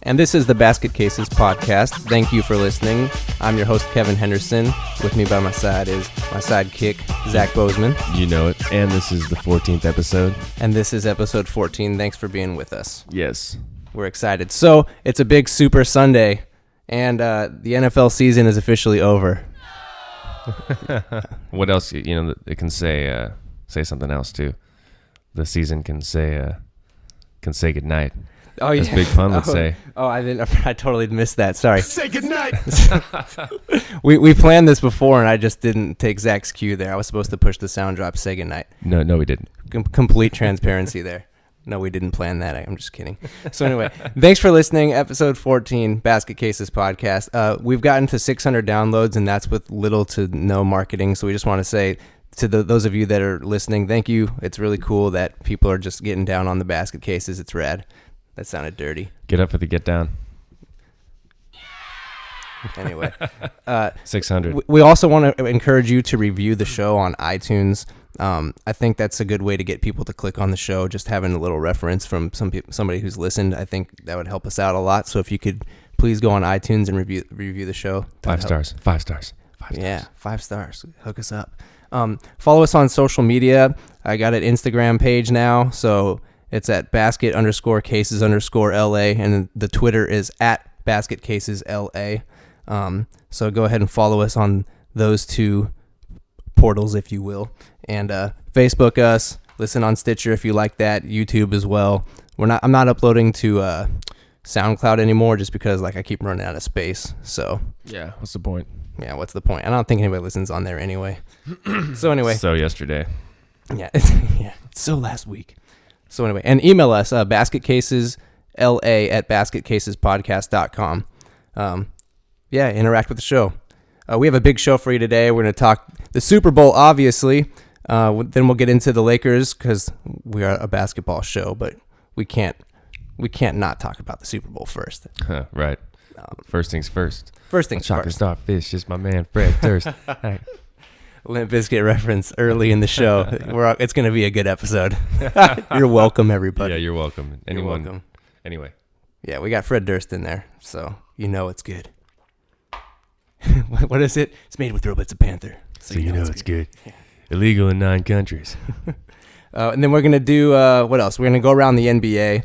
And this is the Basket Cases podcast. Thank you for listening. I'm your host, Kevin Henderson. With me by my side is my sidekick, Zach Bozeman. You know it. And this is the 14th episode. And this is episode 14. Thanks for being with us. Yes. We're excited. So, it's a big Super Sunday, and the NFL season is officially over. What else? It can say something else too. The season can say goodnight. Oh yeah, as Big Pun would say. Oh, I totally missed that. Sorry. Say goodnight. we planned this before, and I just didn't take Zach's cue there. I was supposed to push the sound drop. Say goodnight. No, we didn't. Complete transparency there. No, we didn't plan that. I'm just kidding. So anyway, thanks for listening. Episode 14, Basket Cases podcast. We've gotten to 600 downloads, and that's with little to no marketing. So we just want to say to those of you that are listening, thank you. It's really cool that people are just getting down on the basket cases. It's rad. That sounded dirty. Get up for the get down. Anyway, 600. We also want to encourage you to review the show on iTunes. I think that's a good way to get people to click on the show. Just having a little reference from somebody who's listened, I think that would help us out a lot. So if you could please go on iTunes and review the show. 5 stars. 5 stars. Yeah, 5 stars. Hook us up. Follow us on social media. I got an Instagram page now, so it's at basket_cases_LA, and the Twitter is at basketcasesLA. So go ahead and follow us on those two portals, if you will. And Facebook us, listen on Stitcher if you like that, YouTube as well. I'm not uploading to SoundCloud anymore just because I keep running out of space. So yeah, what's the point? Yeah, what's the point? I don't think anybody listens on there anyway. So anyway. So yesterday. Yeah, it's so last week. So anyway, and email us, basketcasesla@basketcasespodcast.com. Interact with the show. We have a big show for you today. We're going to talk the Super Bowl, obviously. Then we'll get into the Lakers because we are a basketball show, but we can't not talk about the Super Bowl first. Right. First things first. First things Chocolate first. Starfish is my man, Fred Durst. Hey. Limp Bizkit reference early in the show. It's going to be a good episode. You're welcome, everybody. Yeah, you're welcome. Anyone. You're welcome. Anyway. Yeah, we got Fred Durst in there, so you know it's good. What is it? It's made with robots of Panther. So you know it's good. Yeah. Illegal in 9 countries. And then we're going to do, what else? We're going to go around the NBA,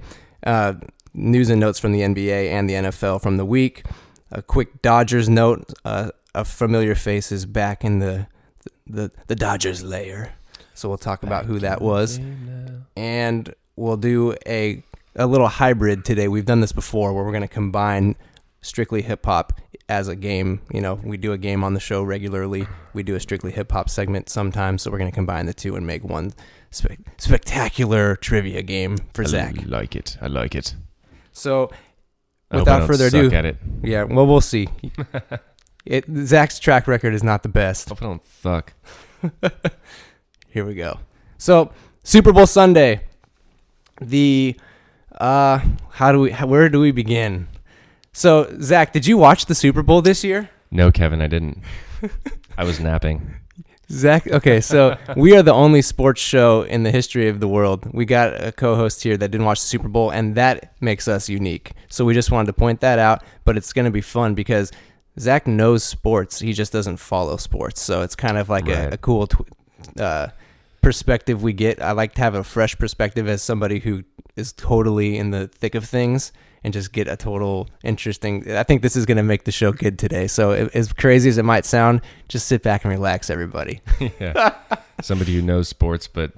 news and notes from the NBA and the NFL from the week. A quick Dodgers note, a familiar face is back in the Dodgers lair. So we'll talk about who that was. And we'll do a little hybrid today. We've done this before where we're going to combine Strictly Hip Hop as a game. We do a game on the show regularly. We do a Strictly Hip Hop segment sometimes. So we're going to combine the two and make one spectacular trivia game for Zach. I like it. So without further ado. Suck at it. Yeah, well, we'll see. Zach's track record is not the best. Hope I don't suck. Here we go. So, Super Bowl Sunday. Where do we begin? So, Zach, did you watch the Super Bowl this year? No, Kevin, I didn't. I was napping. Zach, okay, so we are the only sports show in the history of the world. We got a co-host here that didn't watch the Super Bowl, and that makes us unique. So we just wanted to point that out, but it's going to be fun because Zach knows sports. He just doesn't follow sports. So it's kind of like a cool perspective we get. I like to have a fresh perspective as somebody who is totally in the thick of things and just get a total interesting. I think this is going to make the show good today. So as crazy as it might sound, just sit back and relax, everybody. Yeah. Somebody who knows sports, but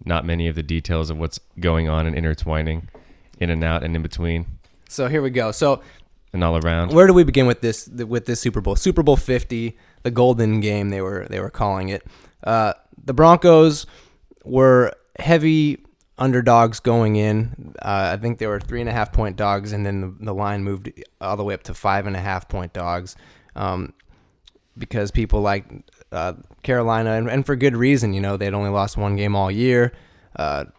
not many of the details of what's going on and intertwining in and out and in between. So here we go. So and all around. Where do we begin with this Super Bowl? Super Bowl 50, the golden game they were calling it. The Broncos were heavy underdogs going in. I think they were 3.5-point dogs, and then the line moved all the way up to 5.5-point dogs because people like Carolina, and for good reason. They'd only lost one game all year.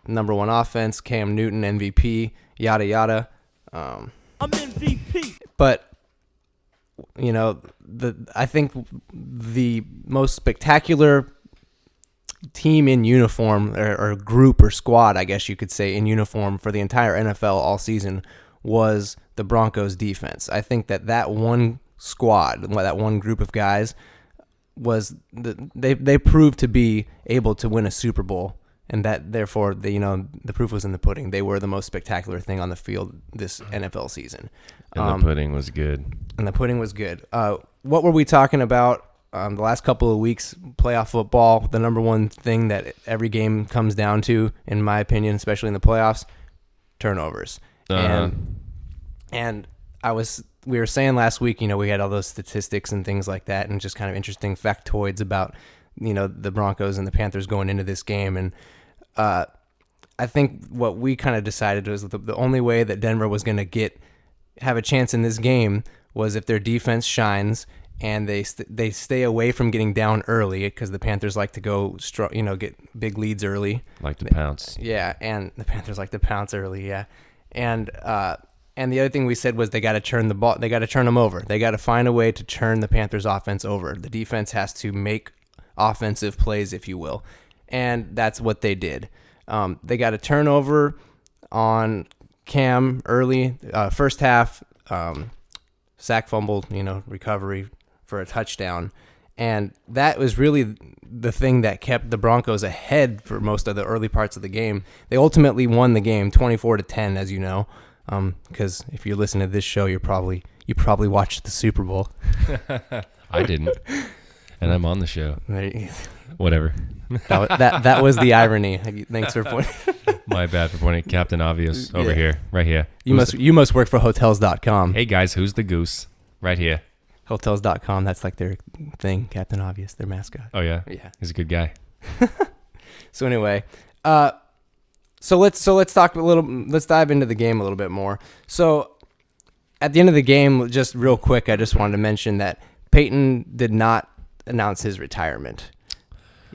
Number one offense, Cam Newton, MVP, yada yada. I'm MVP. But I think the most spectacular team in uniform or group or squad, I guess you could say, in uniform for the entire NFL all season was the Broncos defense. I think that one squad, that one group of guys, they proved to be able to win a Super Bowl, and that therefore the proof was in the pudding. They were the most spectacular thing on the field this NFL season. And the pudding was good. What were we talking about the last couple of weeks? Playoff football, the number one thing that every game comes down to, in my opinion, especially in the playoffs, turnovers. And we were saying last week, we had all those statistics and things like that, and just kind of interesting factoids about, the Broncos and the Panthers going into this game. And I think what we kind of decided was the only way that Denver was going to have a chance in this game was if their defense shines and they stay away from getting down early, because the Panthers like to go get big leads early. Like to pounce. Yeah, and the Panthers like to pounce early, yeah. And the other thing we said was they got to turn the ball. They got to turn them over. They got to find a way to turn the Panthers' offense over. The defense has to make offensive plays, if you will, and that's what they did. They got a turnover on Cam early, first half, sack fumble, recovery for a touchdown. And that was really the thing that kept the Broncos ahead for most of the early parts of the game. They ultimately won the game 24-10, as you know, because if you listen to this show, you probably watched the Super Bowl. I didn't, and I'm on the show. Whatever. That was the irony. Thanks for pointing. My bad for pointing. Captain Obvious over here, right here. You must work for Hotels.com. Hey guys, who's the goose? Right here. Hotels.com. That's like their thing. Captain Obvious, their mascot. Oh yeah. Yeah. He's a good guy. So anyway, so let's talk a little. Let's dive into the game a little bit more. So at the end of the game, just real quick, I just wanted to mention that Peyton did not announce his retirement.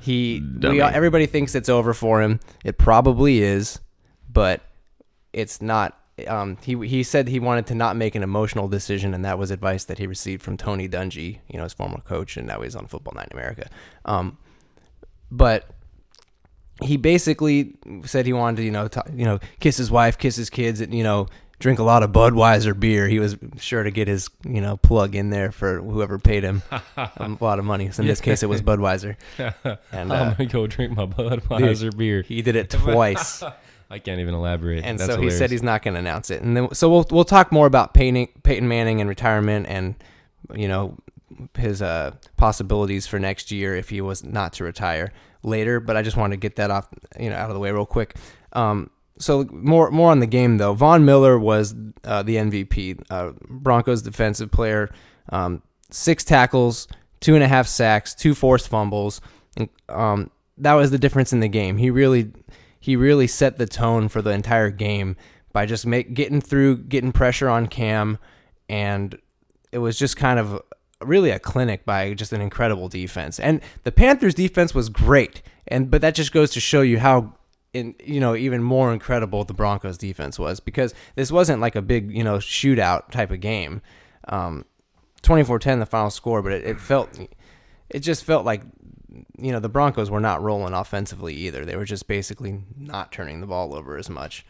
Everybody thinks it's over for him. It probably is, but it's not. He said he wanted to not make an emotional decision, and that was advice that he received from Tony Dungy, his former coach, and now he's on Football Night in America. But he basically said he wanted to, kiss his wife, kiss his kids, and drink a lot of Budweiser beer. He was sure to get his, plug in there for whoever paid him a lot of money. So in this case, it was Budweiser. And I'm gonna go drink my Budweiser beer. He did it twice. I can't even elaborate. And That's so hilarious. he said he's not going to announce it. And then so we'll talk more about Peyton Manning and retirement, and his possibilities for next year if he was not to retire later. But I just wanted to get that off out of the way real quick. So more on the game though. Von Miller was the MVP, Broncos defensive player. 6 tackles, 2.5 sacks, 2 forced fumbles. And, that was the difference in the game. He really set the tone for the entire game by just getting pressure on Cam, and it was just kind of really a clinic by just an incredible defense. And the Panthers defense was great, but that just goes to show you how even more incredible the Broncos defense was, because this wasn't like a big shootout type of game. 24-10 the final score, but it just felt like the Broncos were not rolling offensively either. They were just basically not turning the ball over as much.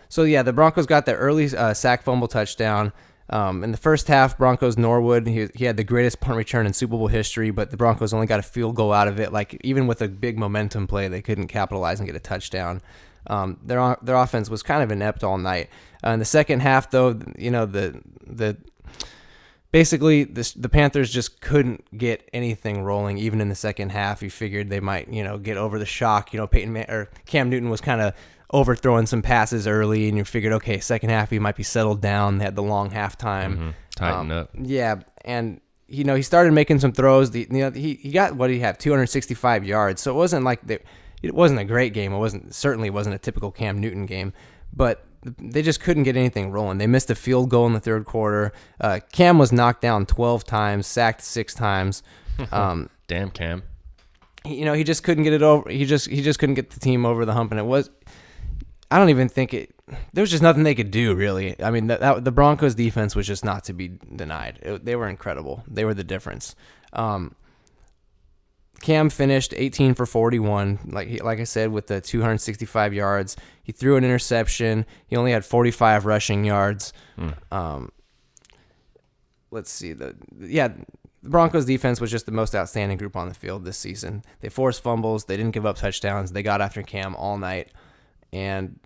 So yeah, the Broncos got the early sack fumble touchdown. In the first half, Broncos Norwood, he had the greatest punt return in Super Bowl history, but the Broncos only got a field goal out of it. Like, even with a big momentum play, they couldn't capitalize and get a touchdown. Their offense was kind of inept all night. In the second half, though, basically the Panthers just couldn't get anything rolling. Even in the second half, you figured they might get over the shock. Cam Newton was kind of overthrowing some passes early, and you figured, okay, second half he might be settled down. They had the long halftime. Mm-hmm. Tighten up. Yeah, and he started making some throws. He got, what did he have, 265 yards. So it wasn't like it wasn't a great game. Certainly wasn't a typical Cam Newton game, but they just couldn't get anything rolling. They missed a field goal in the third quarter. Cam was knocked down 12 times, sacked 6 times. Damn Cam. He just couldn't get it over. He just couldn't get the team over the hump, and I don't even think there was just nothing they could do, really. I mean, the Broncos defense was just not to be denied. They were incredible. They were the difference. Cam finished 18 for 41, like I said, with the 265 yards. He threw an interception. He only had 45 rushing yards. Let's see. The Broncos defense was just the most outstanding group on the field this season. They forced fumbles. They didn't give up touchdowns. They got after Cam all night, and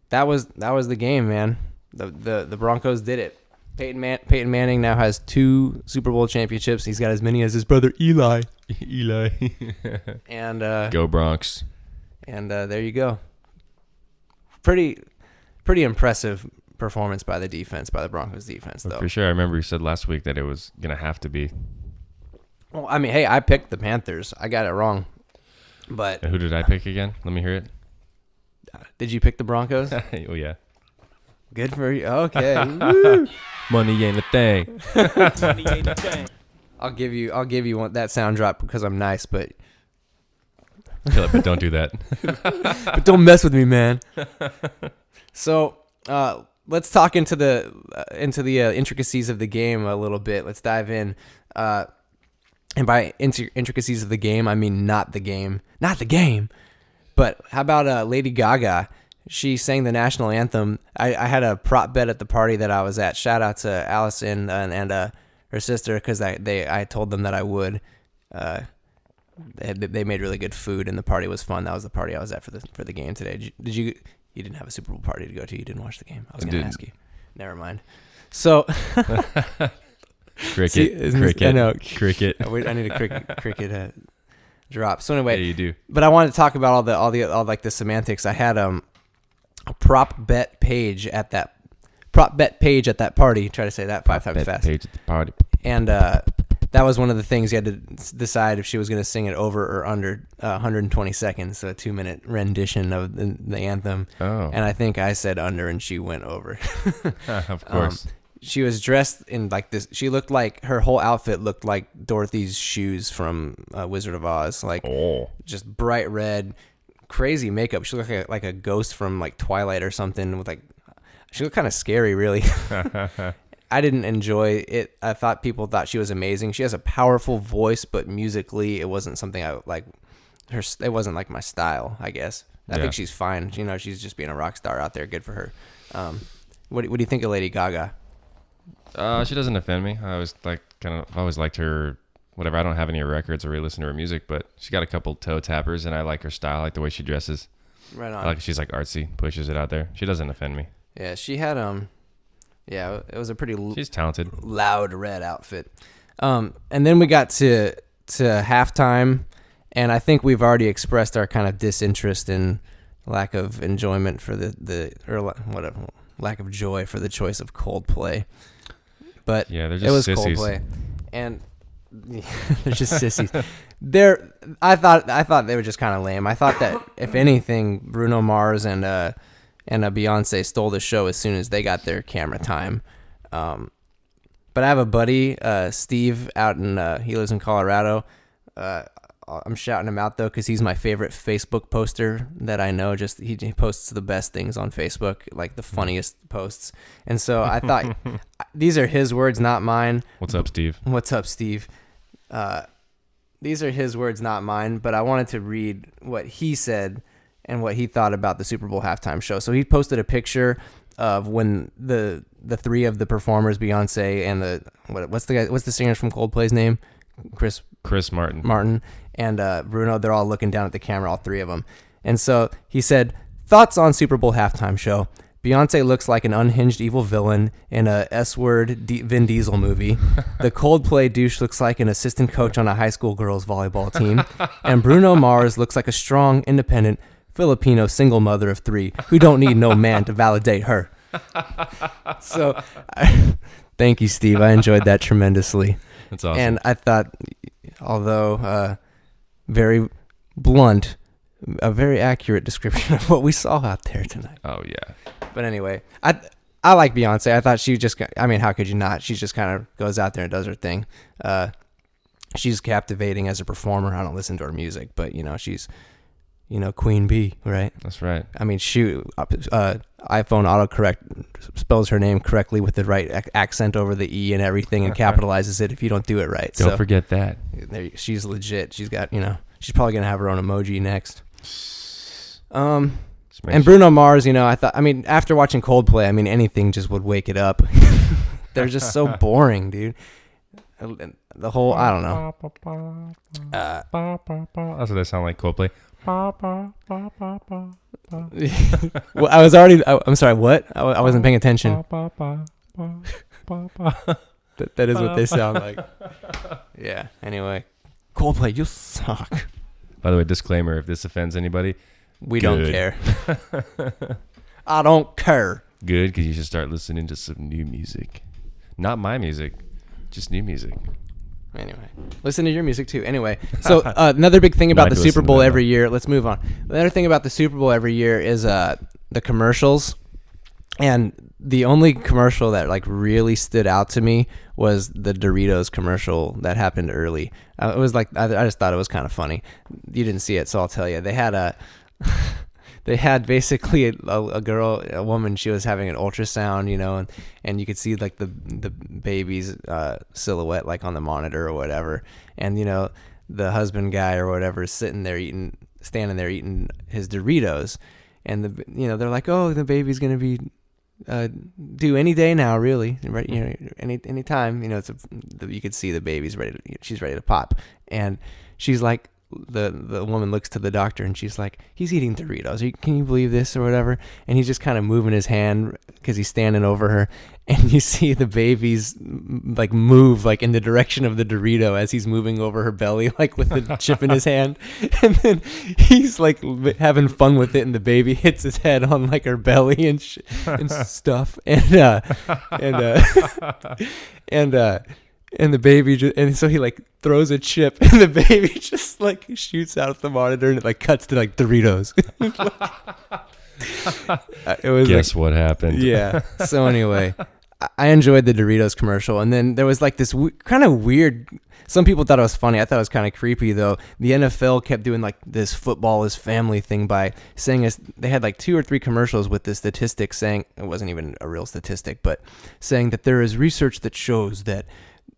that was the game, man. The Broncos did it. Peyton Manning now has 2 Super Bowl championships. He's got as many as his brother Eli. And go Bronx. And there you go. Pretty impressive performance by the Broncos defense, though. For sure. I remember you said last week that it was gonna have to be. Well, I mean, hey, I picked the Panthers. I got it wrong. But And who did I pick again? Let me hear it. Did you pick the Broncos? Oh yeah. Good for you. Okay. Woo. Money ain't a thing. Money ain't a thing. I'll give you that sound drop because I'm nice, but Kill it, but don't do that. but don't mess with me, man. So let's talk into the intricacies of the game a little bit. Let's dive in. And by intricacies of the game, I mean not the game. But how about Lady Gaga? She sang the national anthem. I had a prop bet at the party that I was at. Shout out to Allison and her sister because I told them that I would. They made really good food and the party was fun. That was the party I was at for the game today. Did you? You didn't have a Super Bowl party to go to. You didn't watch the game. I was going to ask you. Never mind. So. Cricket. See, I know. Cricket. I need a cricket drop. So anyway, Yeah, you do. But I wanted to talk about all the semantics. I had a prop bet page at that party. Try to say that 5 times fast. Page at the party. And that was one of the things you had to decide if she was going to sing it over or under 120 seconds, so a 2-minute rendition of the anthem. Oh. And I think I said under, and she went over. Of course. She was dressed in like this. She looked like her whole outfit looked like Dorothy's shoes from Wizard of Oz, like just bright red, crazy makeup. She looked like a ghost from like Twilight or something. With she looked kind of scary, really. I didn't enjoy it. I thought people thought she was amazing. She has a powerful voice, but musically, it wasn't something I like. It wasn't like my style, I guess. I think she's fine. She's just being a rock star out there. Good for her. What do you think of Lady Gaga? She doesn't offend me. I always liked her. Whatever. I don't have any of her records or really listen to her music, but she got a couple toe tappers, and I like her style. I like the way she dresses. Right on. I like she's like artsy, pushes it out there. She doesn't offend me. Yeah, she had Yeah, it was a pretty. She's talented. Loud red outfit. And then we got to halftime, and I think we've already expressed our kind of disinterest and lack of enjoyment for lack of joy for the choice of Coldplay. But yeah, it was sissies. Coldplay, and they're just sissies. I thought they were just kind of lame. I thought that if anything, Bruno Mars and Beyonce stole the show as soon as they got their camera time. But I have a buddy, Steve, out in he lives in Colorado. I'm shouting him out though because he's my favorite Facebook poster that I know. Just he posts the best things on Facebook, like the funniest posts. And so I thought these are his words, not mine. What's up, Steve? What's up, Steve? These are his words, not mine. But I wanted to read what he said and what he thought about the Super Bowl halftime show. So he posted a picture of when the three of the performers, Beyonce and what's the singer from Coldplay's name? Chris Martin and Bruno, they're all looking down at the camera, all three of them. And so he said, thoughts on Super Bowl halftime show. Beyonce looks like an unhinged evil villain in a S-word Vin Diesel movie. The Coldplay douche looks like an assistant coach on a high school girls volleyball team. And Bruno Mars looks like a strong, independent, Filipino single mother of 3 who don't need no man to validate her. So, thank you, Steve. I enjoyed that tremendously. That's awesome. And I thought, although very blunt, a very accurate description of what we saw out there tonight. Oh, yeah. But anyway, I like Beyonce. I thought she just, I mean, how could you not? She just kind of goes out there and does her thing. She's captivating as a performer. I don't listen to her music, but, she's, Queen Bee, right? That's right. I mean, shoot, iPhone autocorrect spells her name correctly with the right accent over the E and everything and capitalizes it if you don't do it right. Don't forget that. She's legit. She's got, she's probably going to have her own emoji next. And Bruno Mars, after watching Coldplay, anything just would wake it up. They're just so boring, dude. The whole, I don't know. That's what they sound like, Coldplay. Well, I'm sorry, what? I wasn't paying attention. That is what they sound like. Yeah, anyway. Coldplay, you suck. By the way, disclaimer, if this offends anybody, we don't care. I don't care. Good, because you should start listening to some new music. Not my music, just new music. Anyway, listen to your music too. Anyway, so another big thing about the Super Bowl every year. Let's move on. Another thing about the Super Bowl every year is the commercials. And the only commercial that like really stood out to me was the Doritos commercial that happened early. It was like I just thought it was kind of funny. You didn't see it, so I'll tell you. They had basically a woman. She was having an ultrasound, and you could see like the baby's silhouette like on the monitor or whatever. And the husband guy or whatever is standing there eating his Doritos, and they're like, oh, the baby's gonna be due any day now, really, right? Any time. You could see the baby's ready. She's ready to pop, and she's like. The woman looks to the doctor and she's like, he's eating Doritos. Can you believe this or whatever? And he's just kind of moving his hand because he's standing over her. And you see the babies like move like in the direction of the Dorito as he's moving over her belly, like with the chip in his hand. And then he's like having fun with it. And the baby hits his head on like her belly and stuff. And the baby and so he like throws a chip and the baby just like shoots out the monitor and it like cuts to like Doritos. It was guess what happened. Yeah. So anyway, I enjoyed the Doritos commercial, and then there was like this kind of weird. Some people thought it was funny. I thought it was kind of creepy though. The NFL kept doing like this football is family thing by saying they had like 2 or 3 commercials with this statistic saying it wasn't even a real statistic, but saying that there is research that shows that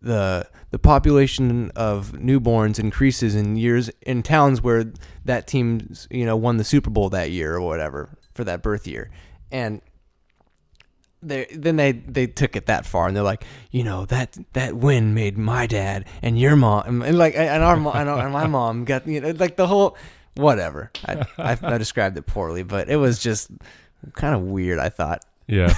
the population of newborns increases in towns where that team won the Super Bowl that year or whatever for that birth year. And they took it that far and they're like, that win made my dad and your mom and like and our mom and my mom got like the whole whatever. I described it poorly, but it was just kind of weird, I thought. Yeah.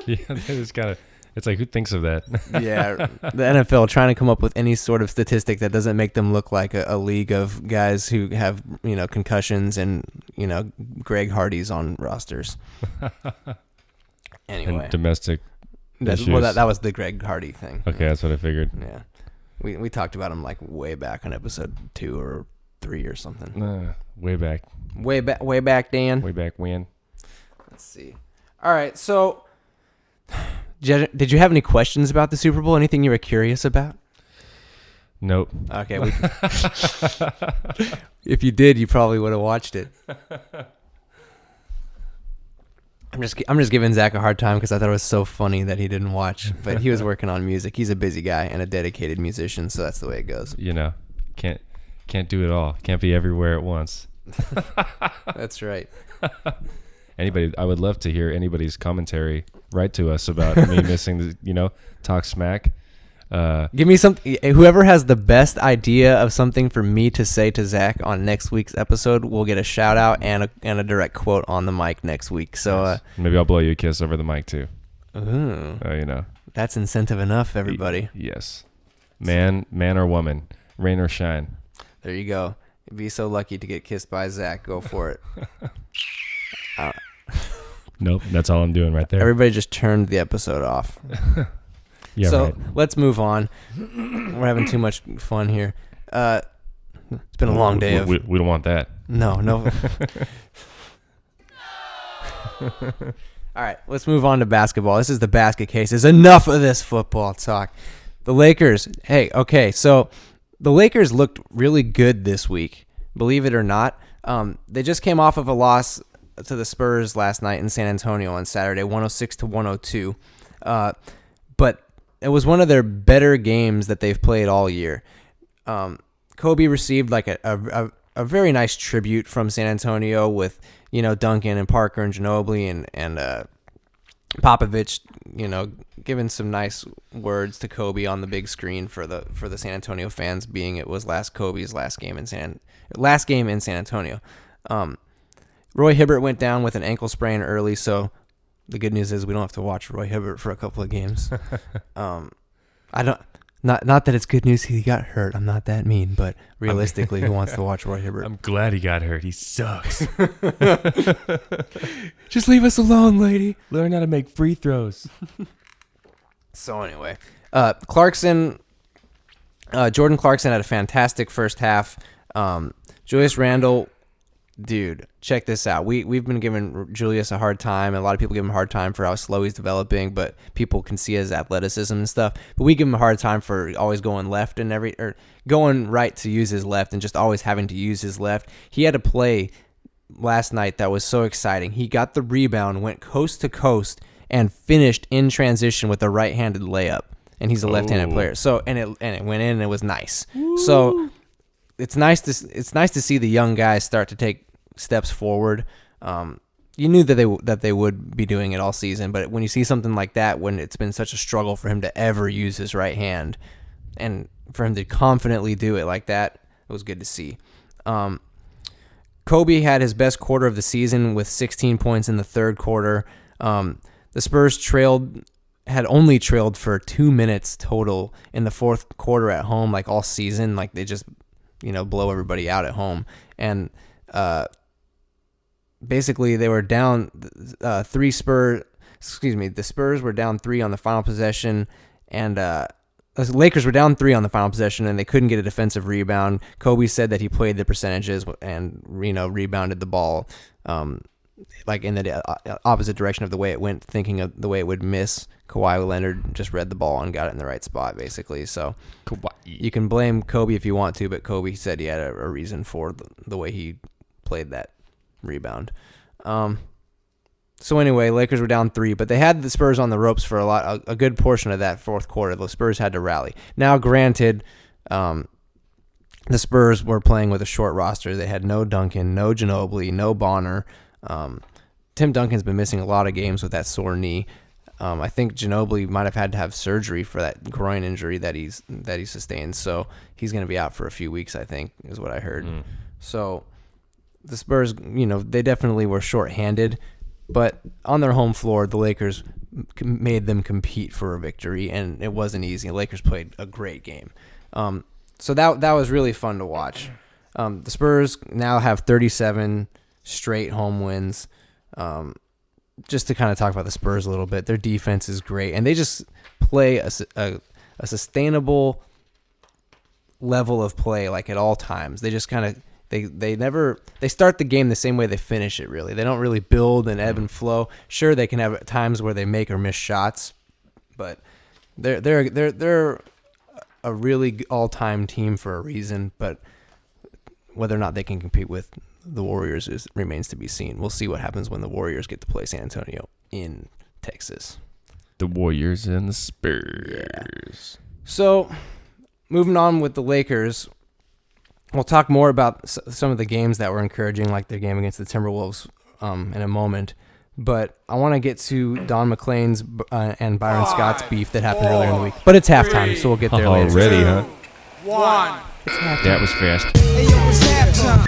Yeah, they just gotta. It's like, who thinks of that? Yeah, the NFL trying to come up with any sort of statistic that doesn't make them look like a league of guys who have, concussions and, Greg Hardy's on rosters. Anyway. And domestic issues. Well, that was the Greg Hardy thing. Okay, that's what I figured. Yeah. We talked about him like way back on episode 2 or 3 or something. Way back. Way back, Dan. Way back when. Let's see. All right, so... Did you have any questions about the Super Bowl? Anything you were curious about? Nope. Okay. If you did, you probably would have watched it. I'm just giving Zach a hard time because I thought it was so funny that he didn't watch. But he was working on music. He's a busy guy and a dedicated musician, so that's the way it goes. Can't do it all. Can't be everywhere at once. That's right. I would love to hear anybody's commentary. Write to us about me missing the, talk smack. Give me whoever has the best idea of something for me to say to Zach on next week's episode will get a shout out and a direct quote on the mic next week. So maybe I'll blow you a kiss over the mic too. Ooh, that's incentive enough, everybody. Yes, man or woman, rain or shine. There you go. You'd be so lucky to get kissed by Zach. Go for it. Nope, that's all I'm doing right there. Everybody just turned the episode off. Yeah, so right. Let's move on. We're having too much fun here. It's been a long day. We don't want that. No. All right, let's move on to basketball. This is the basket cases. Enough of this football talk. The Lakers. Hey, okay, so the Lakers looked really good this week. Believe it or not. They just came off of a loss to the Spurs last night in San Antonio on Saturday, 106-102. But it was one of their better games that they've played all year. Kobe received like a very nice tribute from San Antonio with, Duncan and Parker and Ginobili and Popovich, giving some nice words to Kobe on the big screen for the San Antonio fans, being it was Kobe's last game in San Antonio. Roy Hibbert went down with an ankle sprain early, so the good news is we don't have to watch Roy Hibbert for a couple of games. Not that it's good news he got hurt. I'm not that mean, but realistically, who wants to watch Roy Hibbert? I'm glad he got hurt. He sucks. Just leave us alone, lady. Learn how to make free throws. So anyway, Jordan Clarkson had a fantastic first half. Julius Randle, dude, check this out. We've been giving Julius a hard time, and a lot of people give him a hard time for how slow he's developing, but people can see his athleticism and stuff. But we give him a hard time for always going left or going right to use his left and just always having to use his left. He had a play last night that was so exciting. He got the rebound, went coast to coast, and finished in transition with a right-handed layup. And he's a left-handed player. So and it went in and it was nice. Woo. So it's nice to see the young guys start to take steps forward. You knew that they would be doing it all season, but when you see something like that, when it's been such a struggle for him to ever use his right hand, and for him to confidently do it like that, it was good to see. Kobe had his best quarter of the season with 16 points in the third quarter. The Spurs had only trailed for 2 minutes total in the fourth quarter at home, like all season. Like they just, blow everybody out at home. And basically they were down the Spurs were down 3 on the final possession, and the Lakers were down 3 on the final possession, and they couldn't get a defensive rebound. Kobe said that he played the percentages and rebounded the ball like in the opposite direction of the way it went, thinking of the way it would miss. Kawhi Leonard just read the ball and got it in the right spot, basically. So you can blame Kobe if you want to, but Kobe said he had a reason for the way he played that rebound. So anyway, Lakers were down 3, but they had the Spurs on the ropes for a good portion of that fourth quarter. The Spurs had to rally. Now, granted, the Spurs were playing with a short roster. They had no Duncan, no Ginobili, no Bonner. Tim Duncan's been missing a lot of games with that sore knee. I think Ginobili might have had to have surgery for that groin injury that he sustained, so he's going to be out for a few weeks, I think, is what I heard. So the Spurs, they definitely were short-handed, but on their home floor, the Lakers made them compete for a victory, and it wasn't easy. The Lakers played a great game. So that was really fun to watch. The Spurs now have 37 straight home wins. Just to kind of talk about the Spurs a little bit, their defense is great, and they just play a sustainable level of play, like at all times. They just kind of they start the game the same way they finish it. Really, they don't really build and ebb and flow. Sure, they can have times where they make or miss shots, but they're a really all-time team for a reason. But whether or not they can compete with the Warriors remains to be seen. We'll see what happens when the Warriors get to play San Antonio in Texas. The Warriors and the Spurs. Yeah. So, moving on with the Lakers, we'll talk more about some of the games that were encouraging, like their game against the Timberwolves in a moment. But I want to get to Don McClain's and Byron Scott's beef that happened earlier in the week. But it's halftime, so we'll get there later. Already, huh? 1. It's halftime. That was fast. Hey, yo, it's halftime.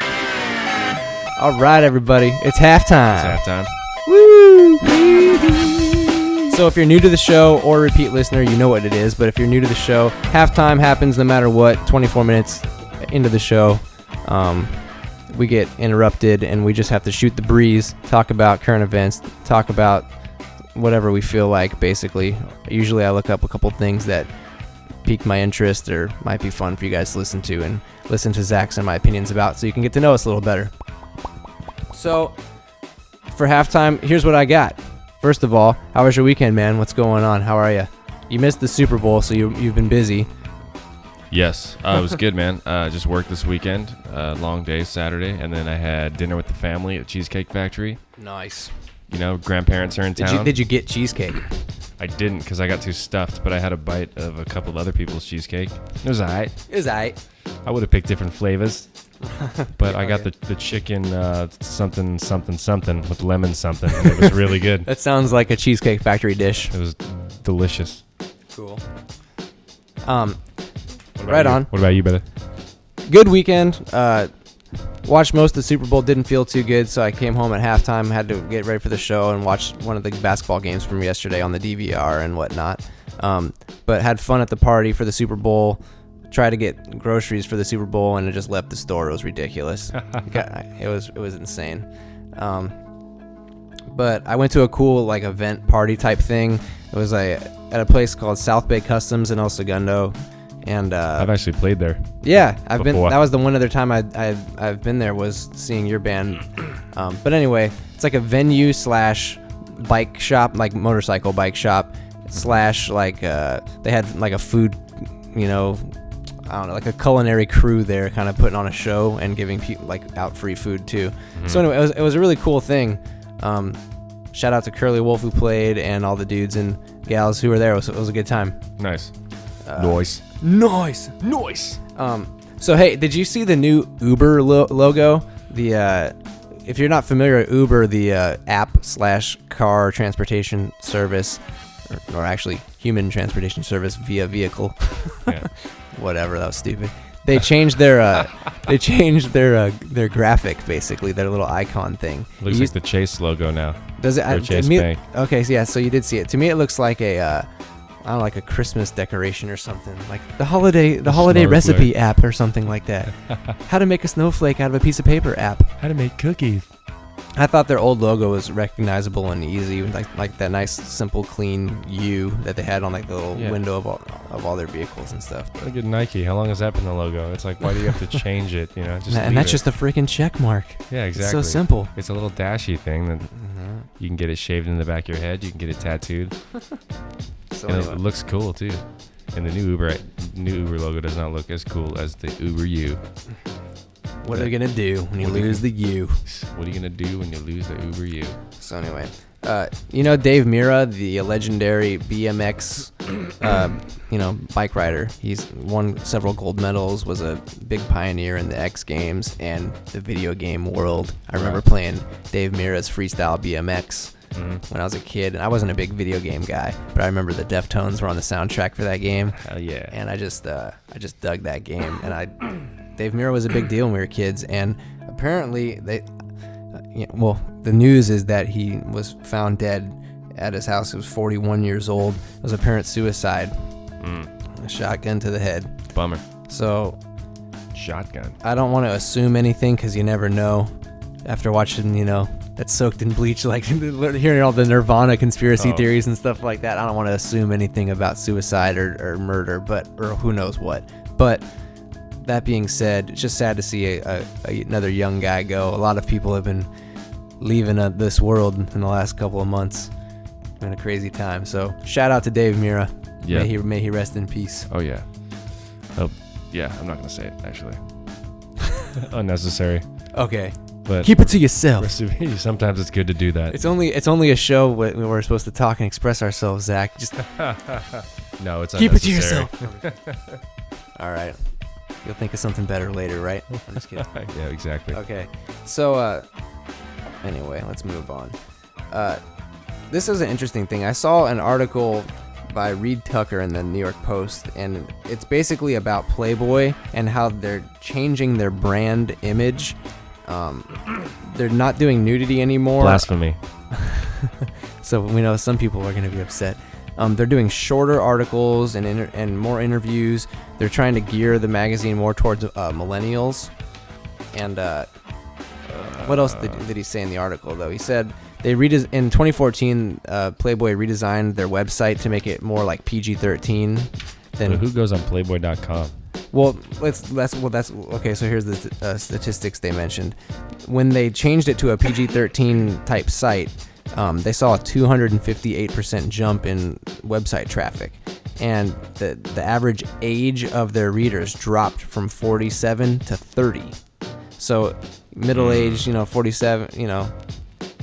All right, everybody. It's halftime. It's halftime. Woo! So if you're new to the show or a repeat listener, you know what it is. But if you're new to the show, halftime happens no matter what. 24 minutes into the show, we get interrupted, and we just have to shoot the breeze, talk about current events, talk about whatever we feel like, basically. Usually I look up a couple things that pique my interest or might be fun for you guys to listen to, and listen to Zach's and my opinions about, so you can get to know us a little better. So, for halftime, here's what I got. First of all, how was your weekend, man? What's going on? How are you? You missed the Super Bowl, so you've been busy. Yes, it was good, man. Just worked this weekend, long day Saturday, and then I had dinner with the family at Cheesecake Factory. Nice. You know, grandparents are in town. Did you get cheesecake? I didn't because I got too stuffed, but I had a bite of a couple of other people's cheesecake. It was alright. It was alright. I would have picked different flavors, but I got the chicken something with lemon something, and it was really good. That sounds like a Cheesecake Factory dish. It was delicious. Cool. What Right you? on. What about you, brother? Good weekend. Watched most of the Super Bowl. Didn't feel too good, so I came home at halftime. Had to get ready for the show and watch one of the basketball games from yesterday on the DVR and whatnot. But had fun at the party for the Super Bowl. Tried to get groceries for the Super Bowl, and I just left the store. It was ridiculous. It was insane. But I went to a cool event party type thing. It was at a place called South Bay Customs in El Segundo. And I've actually played there. Yeah, I've been. Before. That was the one other time I've been there, was seeing your band. But anyway, it's like a venue / bike shop, like motorcycle bike shop / they had like a food, I don't know, like a culinary crew there, kind of putting on a show and giving people out free food too. Mm-hmm. So anyway, it was a really cool thing. Shout out to Curly Wolf who played, and all the dudes and gals who were there. It was a good time. Nice. Nice. So hey, did you see the new Uber logo? If you're not familiar with Uber, the app / car transportation service, or actually human transportation service via vehicle. Yeah. Whatever, that was stupid. They changed their their graphic, basically, their little icon thing. Looks like the Chase logo now. Does it? Chase Bank. Okay, so yeah, so you did see it. To me, it looks like I don't know, like a Christmas decoration or something, like the holiday recipe app or something like that. How to make a snowflake out of a piece of paper app. How to make cookies. I thought their old logo was recognizable and easy, like that nice, simple, clean U that they had on the little window of all their vehicles and stuff. Look at Nike. How long has that been the logo? It's like, why do you have to change it? And that's just a freaking check mark. Yeah, exactly. It's so simple. It's a little dashy thing that you can get it shaved in the back of your head. You can get it tattooed. So and anyway. It looks cool too. And the new Uber logo does not look as cool as the Uber U. What are you gonna do when you lose the U? What are you gonna do when you lose the Uber U? So anyway, Dave Mira, the legendary BMX, bike rider. He's won several gold medals. Was a big pioneer in the X Games and the video game world. I remember playing Dave Mira's Freestyle BMX. When I was a kid, and I wasn't a big video game guy, but I remember the Deftones were on the soundtrack for that game. Hell yeah! And I just dug that game. And Dave Mira was a big deal when we were kids. And apparently, the news is that he was found dead at his house. He was 41 years old. It was apparent suicide. A shotgun to the head. Bummer. So, shotgun. I don't want to assume anything because you never know. After watching, that's soaked in bleach, hearing all the Nirvana conspiracy theories and stuff like that. I don't want to assume anything about suicide or murder, or who knows what. But that being said, it's just sad to see another young guy go. A lot of people have been leaving this world in the last couple of months. It's been a crazy time. So shout out to Dave Mira. Yeah. May he rest in peace. Oh yeah. Oh yeah. I'm not gonna say it actually. Unnecessary. Okay. But keep it to yourself. Sometimes it's good to do that. It's only a show where we're supposed to talk and express ourselves, Zach. Just no, it's keep it to unnecessary. yourself. All right. You'll think of something better later, right? I'm just kidding. Yeah, exactly. Okay. So anyway, let's move on. This is an interesting thing. I saw an article by Reed Tucker in the New York Post, and it's basically about Playboy and how they're changing their brand image. They're not doing nudity anymore. Blasphemy. So we know some people are going to be upset. They're doing shorter articles and more interviews. They're trying to gear the magazine more towards millennials. And what else did he say in the article, though? He said in 2014, Playboy redesigned their website to make it more like PG-13. But who goes on Playboy.com? Well, that's okay. So here's the statistics they mentioned. When they changed it to a PG-13 type site, they saw a 258% jump in website traffic, and the average age of their readers dropped from 47 to 30. So middle age, 47, They're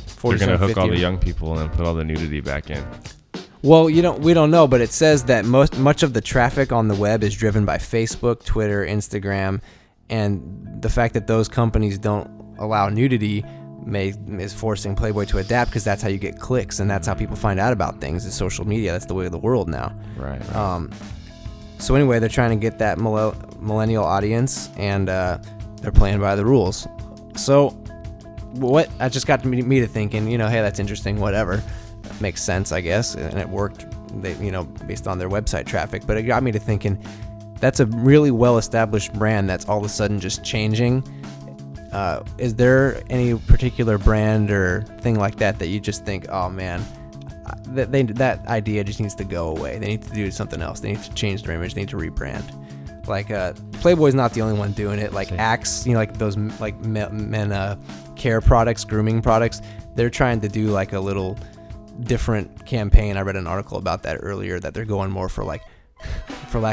47, gonna hook 50. all the young people and put all the nudity back in. Well, we don't know, but it says that much of the traffic on the web is driven by Facebook, Twitter, Instagram, and the fact that those companies don't allow nudity is forcing Playboy to adapt, because that's how you get clicks, and that's how people find out about things, is social media. That's the way of the world now. Right. So anyway, they're trying to get that millennial audience, and they're playing by the rules. So what I just got me to thinking, hey, that's interesting, whatever. Makes sense, I guess, and it worked, based on their website traffic. But it got me to thinking, that's a really well-established brand that's all of a sudden just changing. Is there any particular brand or thing like that you just think, oh man, that idea just needs to go away? They need to do something else. They need to change their image. They need to rebrand. Like Playboy's not the only one doing it. Like Axe, like those like men care products, grooming products. They're trying to do like a little different campaign. I read an article about that earlier, that they're going more for lack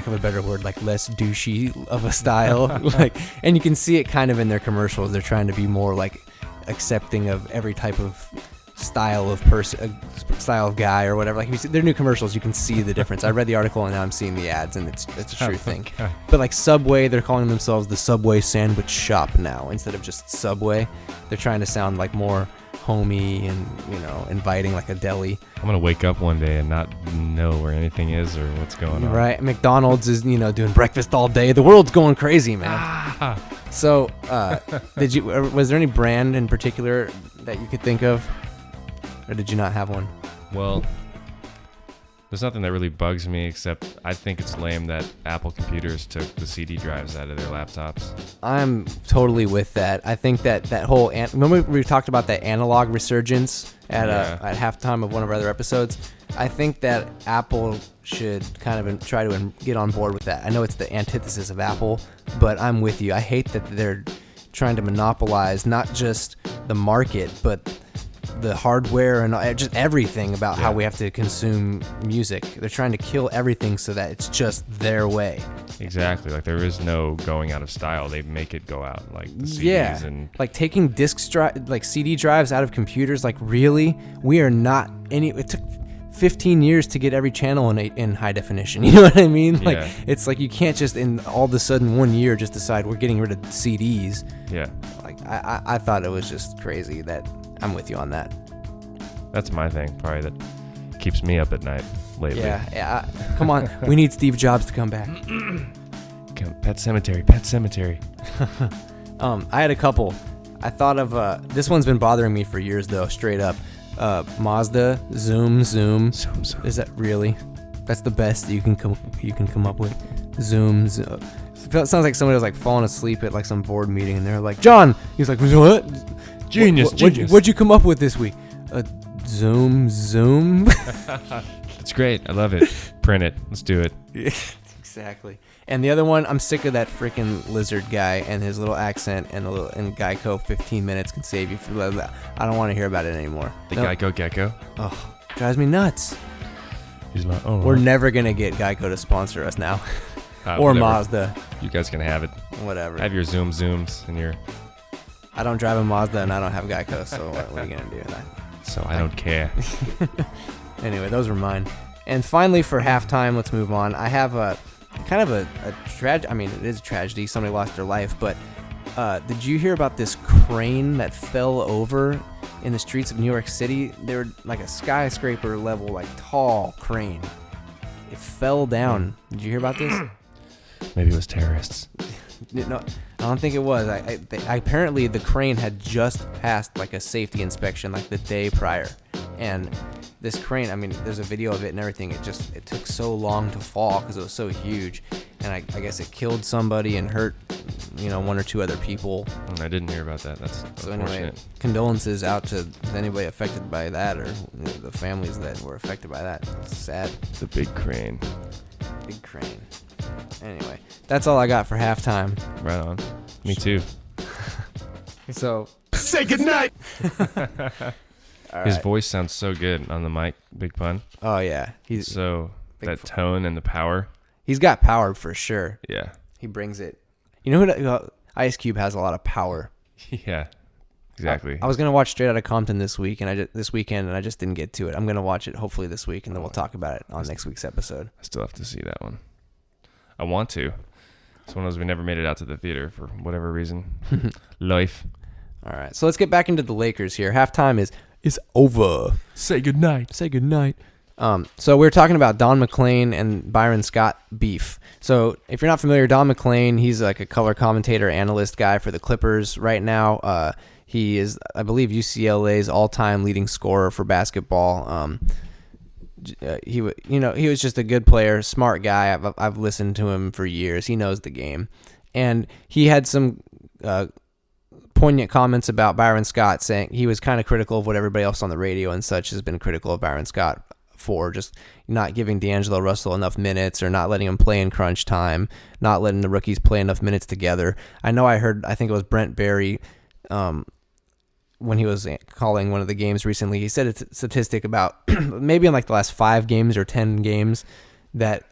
of a better word, like less douchey of a style. And you can see it kind of in their commercials. They're trying to be more like accepting of every type of style of person, style of guy or whatever. Like if you see their new commercials, you can see the difference. I read the article and now I'm seeing the ads, and it's a true thing. Okay. But like Subway, they're calling themselves the Subway Sandwich Shop now instead of just Subway. They're trying to sound like more homey and inviting, like a deli. I'm gonna wake up one day and not know where anything is or what's going on. Right. McDonald's is doing breakfast all day. The world's going crazy, man. So was there any brand in particular that you could think of, or did you not have one? Well, there's nothing that really bugs me, except I think it's lame that Apple computers took the CD drives out of their laptops. I'm totally with that. I think that whole remember we talked about that analog resurgence at halftime of one of our other episodes. I think that Apple should kind of try to get on board with that. I know it's the antithesis of Apple, but I'm with you. I hate that they're trying to monopolize not just the market, but the hardware and just everything about how we have to consume music. They're trying to kill everything so that it's just their way. Exactly. Like there is no going out of style. They make it go out, like the CDs and like taking like CD drives out of computers. Like really, we are not any. It took 15 years to get every channel in high definition. You know what I mean? Like it's like you can't just in all of a sudden 1 year just decide we're getting rid of CDs. Yeah. Like I thought it was just crazy. That I'm with you on that. That's my thing, probably, that keeps me up at night lately. Yeah. Come on, we need Steve Jobs to come back. Pet Cemetery. I had a couple. I thought of this one's been bothering me for years though. Straight up, Mazda Zoom. Is that really? That's the best you can come up with. Zoom. It sounds like somebody was like falling asleep at like some board meeting, and they're like, John. He's like, what? Genius. What'd you come up with this week? Zoom. That's great. I love it. Print it. Let's do it. Exactly. And the other one, I'm sick of that freaking lizard guy and his little accent and Geico 15 minutes can save you. I don't want to hear about it anymore. Geico Gecko. Oh, drives me nuts. He's like, oh. We're never going to get Geico to sponsor us now. Or whatever. Mazda. You guys can have it. Whatever. Have your Zooms and your... I don't drive a Mazda and I don't have Geico, so what are you going to do? So I don't care. Anyway, those were mine. And finally, for halftime, let's move on. I have a kind of a tragedy. I mean, it is a tragedy. Somebody lost their life. But did you hear about this crane that fell over in the streets of New York City? They were like a skyscraper level, like tall crane. It fell down. Did you hear about this? Maybe it was terrorists. No, I don't think it was. Apparently, the crane had just passed like a safety inspection like the day prior, and this crane. I mean, there's a video of it and everything. It took so long to fall because it was so huge, and I guess it killed somebody and hurt, one or two other people. I didn't hear about that. That's so unfortunate. anyway, condolences out to anybody affected by that or the families that were affected by that. It's sad. The big crane. Big crane. Anyway, that's all I got for halftime. Right on. Me too. So Say goodnight. His voice sounds so good on the mic. Big Pun. Oh yeah, he's So that tone and the power. He's got power for sure. Yeah. He brings it. You know who Ice Cube has a lot of power. Yeah. Exactly. I was gonna watch Straight Outta Compton this weekend, and I just didn't get to it. I'm gonna watch it hopefully this week, and then we'll talk about it on next week's episode. I still have to see that one. I want to. It's one of those we never made it out to the theater for whatever reason. Life. All right, so let's get back into the Lakers here. Halftime is over. Say goodnight. Say goodnight. So we were talking about Don McClain and Byron Scott beef. So if you're not familiar, Don McClain, he's like a color commentator, analyst guy for the Clippers right now. He is, I believe, UCLA's all-time leading scorer for basketball. He was just a good player, smart guy. I've listened to him for years. He knows the game, and he had some poignant comments about Byron Scott, saying he was kind of critical of what everybody else on the radio and such has been critical of Byron Scott for, just not giving D'Angelo Russell enough minutes or not letting him play in crunch time, not letting the rookies play enough minutes together. I think it was Brent Barry, when he was calling one of the games recently, he said a statistic about maybe in like the last 5 games or 10 games that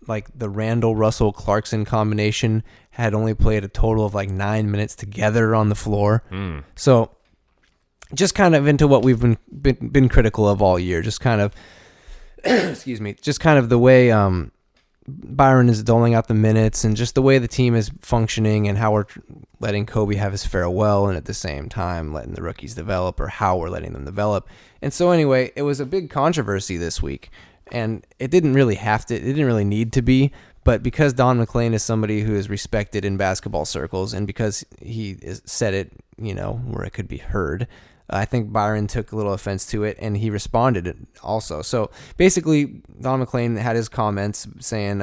like the Randall Russell Clarkson combination had only played a total of like 9 minutes together on the floor. So just kind of into what we've been critical of all year, just kind of excuse me, just kind of the way Byron is doling out the minutes and just the way the team is functioning and how we're letting Kobe have his farewell and at the same time letting the rookies develop, or how we're letting them develop. And so anyway, it was a big controversy this week, and it didn't really need to be, but because Don McClain is somebody who is respected in basketball circles and because he said it, where it could be heard, I think Byron took a little offense to it, and he responded it also. So basically, Don McClain had his comments saying,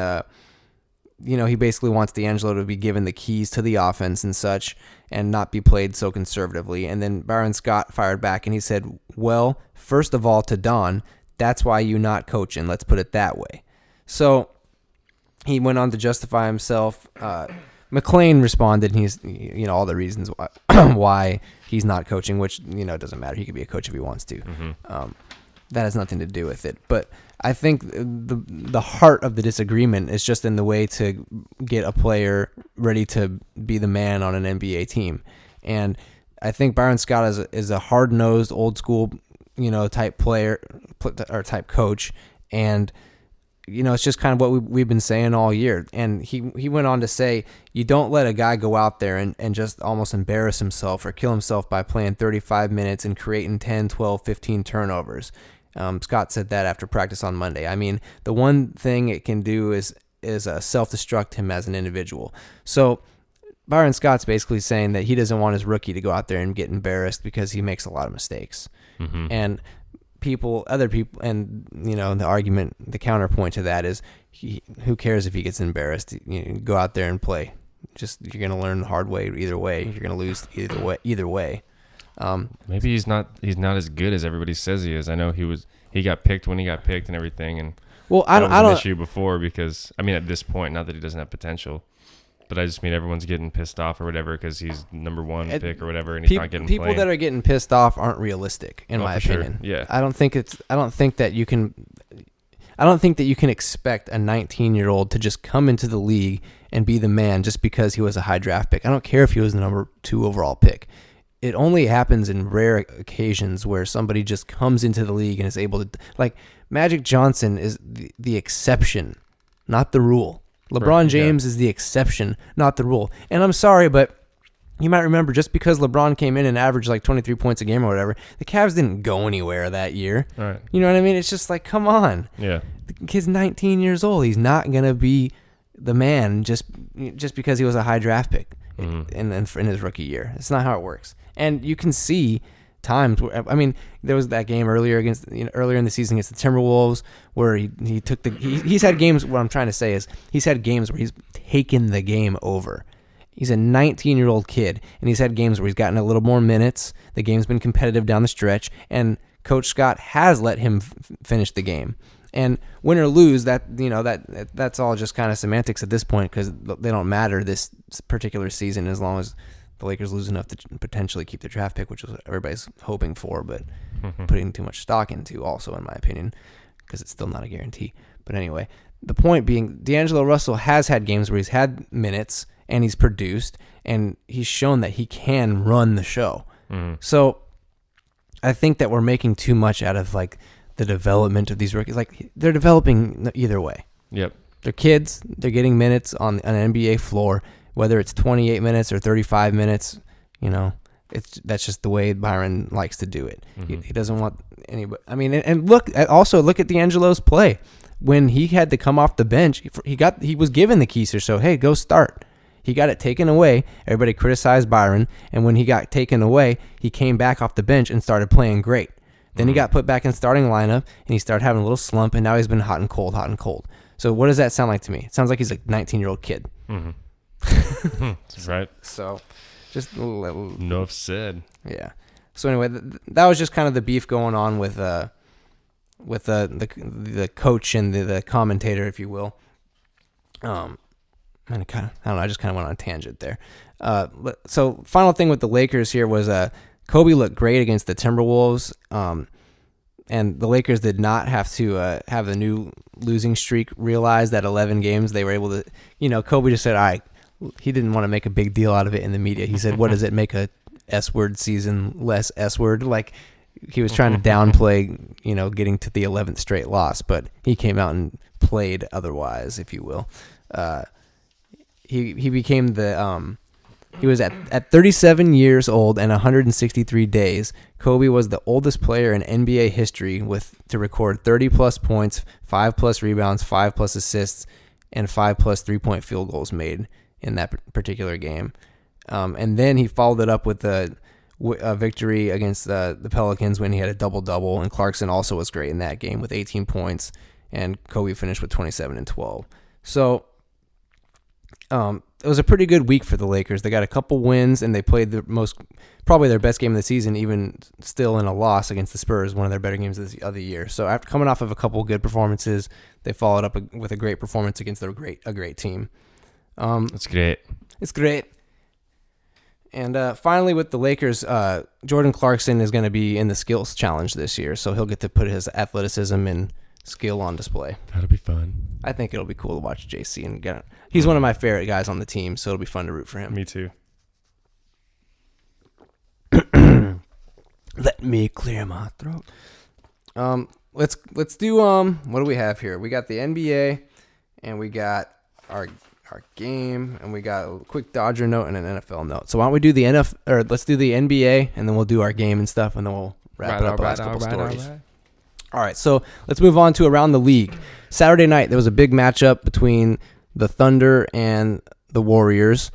he basically wants D'Angelo to be given the keys to the offense and such, and not be played so conservatively. And then Byron Scott fired back, and he said, well, first of all, to Don, that's why you not coaching. Let's put it that way. So he went on to justify himself. McClain responded, and he's, all the reasons why he's not coaching, which, doesn't matter. He could be a coach if he wants to. That has nothing to do with it. But I think the heart of the disagreement is just in the way to get a player ready to be the man on an NBA team. And I think Byron Scott is a hard-nosed, old-school, type player or type coach. And it's just kind of what we've been saying all year. And he went on to say, you don't let a guy go out there and just almost embarrass himself or kill himself by playing 35 minutes and creating 10, 12, 15 turnovers. Scott said that after practice on Monday. I mean, the one thing it can do is self-destruct him as an individual. So Byron Scott's basically saying that he doesn't want his rookie to go out there and get embarrassed because he makes a lot of mistakes. And other people, and the argument, the counterpoint to that is, who cares if he gets embarrassed? Go out there and play. You're gonna learn the hard way either way. You're gonna lose either way. Maybe he's not as good as everybody says he is. I know he got picked when he got picked and everything, and I was an issue before because at this point, not that he doesn't have potential. But I just mean everyone's getting pissed off or whatever because he's number 1 pick or whatever, and he's not getting people playing. That are getting pissed off aren't realistic, in my opinion. Sure. Yeah, I don't think that you can expect a 19-year-old to just come into the league and be the man just because he was a high draft pick. I don't care if he was the number 2 overall pick. It only happens in rare occasions where somebody just comes into the league and is able to, like Magic Johnson is the exception, not the rule. LeBron James is the exception, not the rule. And I'm sorry, but you might remember, just because LeBron came in and averaged like 23 points a game or whatever, the Cavs didn't go anywhere that year. Right. You know what I mean? It's just like, come on. Yeah. The kid's 19 years old. He's not going to be the man just because he was a high draft pick in his rookie year. It's not how it works. And you can see times where, there was that game earlier in the season against the Timberwolves where he took he's had games. What I'm trying to say is he's had games where he's taken the game over. He's a 19-year-old kid, and he's had games where he's gotten a little more minutes. The game's been competitive down the stretch, and Coach Scott has let him finish the game. And win or lose, that's all just kind of semantics at this point, because they don't matter this particular season as long as the Lakers lose enough to potentially keep their draft pick, which is what everybody's hoping for, but putting too much stock into also, in my opinion. because it's still not a guarantee. But anyway, the point being, D'Angelo Russell has had games where he's had minutes and he's produced, and he's shown that he can run the show. So I think that we're making too much out of like the development of these rookies. Like, they're developing either way. Yep. They're kids. They're getting minutes on an NBA floor, whether it's 28 minutes or 35 minutes. You know, that's just the way Byron likes to do it. He doesn't want anybody. I mean, and look at D'Angelo's play when he had to come off the bench. He was given the keys here, so hey, go start. He got it taken away. Everybody criticized Byron, and when he got taken away, he came back off the bench and started playing great. Then he got put back in starting lineup, and he started having a little slump, and now he's been hot and cold, hot and cold. So what does that sound like to me? It sounds like he's like a 19-year-old kid. That's right. So just Enough said. Yeah. So anyway, that was just kind of the beef going on with the coach and the commentator, if you will. And I don't know. I just kind of went on a tangent there. So final thing with the Lakers here was Kobe looked great against the Timberwolves. And the Lakers did not have to have the new losing streak realized at 11 games. They were able to, Kobe just said, all right, he didn't want to make a big deal out of it in the media. He said, what does it make a S-word season less S-word? Like, he was trying to downplay, getting to the 11th straight loss, but he came out and played otherwise, if you will. He became he was at 37 years old and 163 days. Kobe was the oldest player in NBA history to record 30-plus points, 5-plus rebounds, 5-plus assists, and 5-plus three-point field goals made in that particular game. And then he followed it up with a victory against the Pelicans when he had a double-double, and Clarkson also was great in that game with 18 points, and Kobe finished with 27 and 12. So it was a pretty good week for the Lakers. They got a couple wins, and they played probably their best game of the season, even still in a loss against the Spurs, one of their better games of the year. So after coming off of a couple good performances, they followed up with a great performance against a great team. That's great. It's great. And finally, with the Lakers, Jordan Clarkson is going to be in the skills challenge this year, so he'll get to put his athleticism and skill on display. That'll be fun. I think it'll be cool to watch JC and get it. He's one of my favorite guys on the team, so it'll be fun to root for him. Me too. Let me clear my throat. Let's do what do we have here? We got the NBA, and we got our game, and we got a quick Dodger note and an NFL note. So why don't we do let's do the NBA, and then we'll do our game and stuff, and then we'll wrap it up with the last couple stories. All right, so let's move on to around the league. Saturday night, there was a big matchup between the Thunder and the Warriors.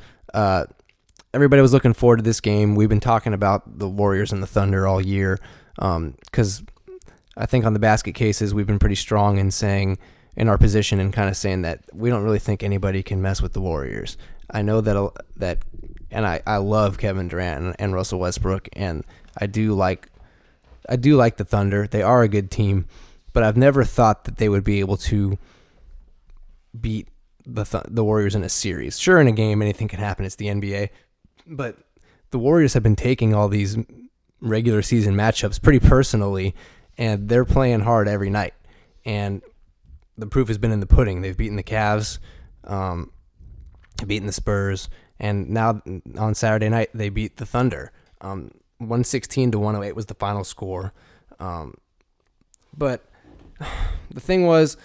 Everybody was looking forward to this game. We've been talking about the Warriors and the Thunder all year because I think on the basket cases, we've been pretty strong in saying in our position and kind of saying that we don't really think anybody can mess with the Warriors. I know that and I love Kevin Durant and Russell Westbrook, and I do like the Thunder. They are a good team, but I've never thought that they would be able to beat the Warriors in a series. Sure, in a game, anything can happen. It's the NBA. But the Warriors have been taking all these regular season matchups pretty personally, and they're playing hard every night. And the proof has been in the pudding. They've beaten the Cavs, beaten the Spurs, and now on Saturday night, they beat the Thunder. 116-108 was the final score. But the thing was,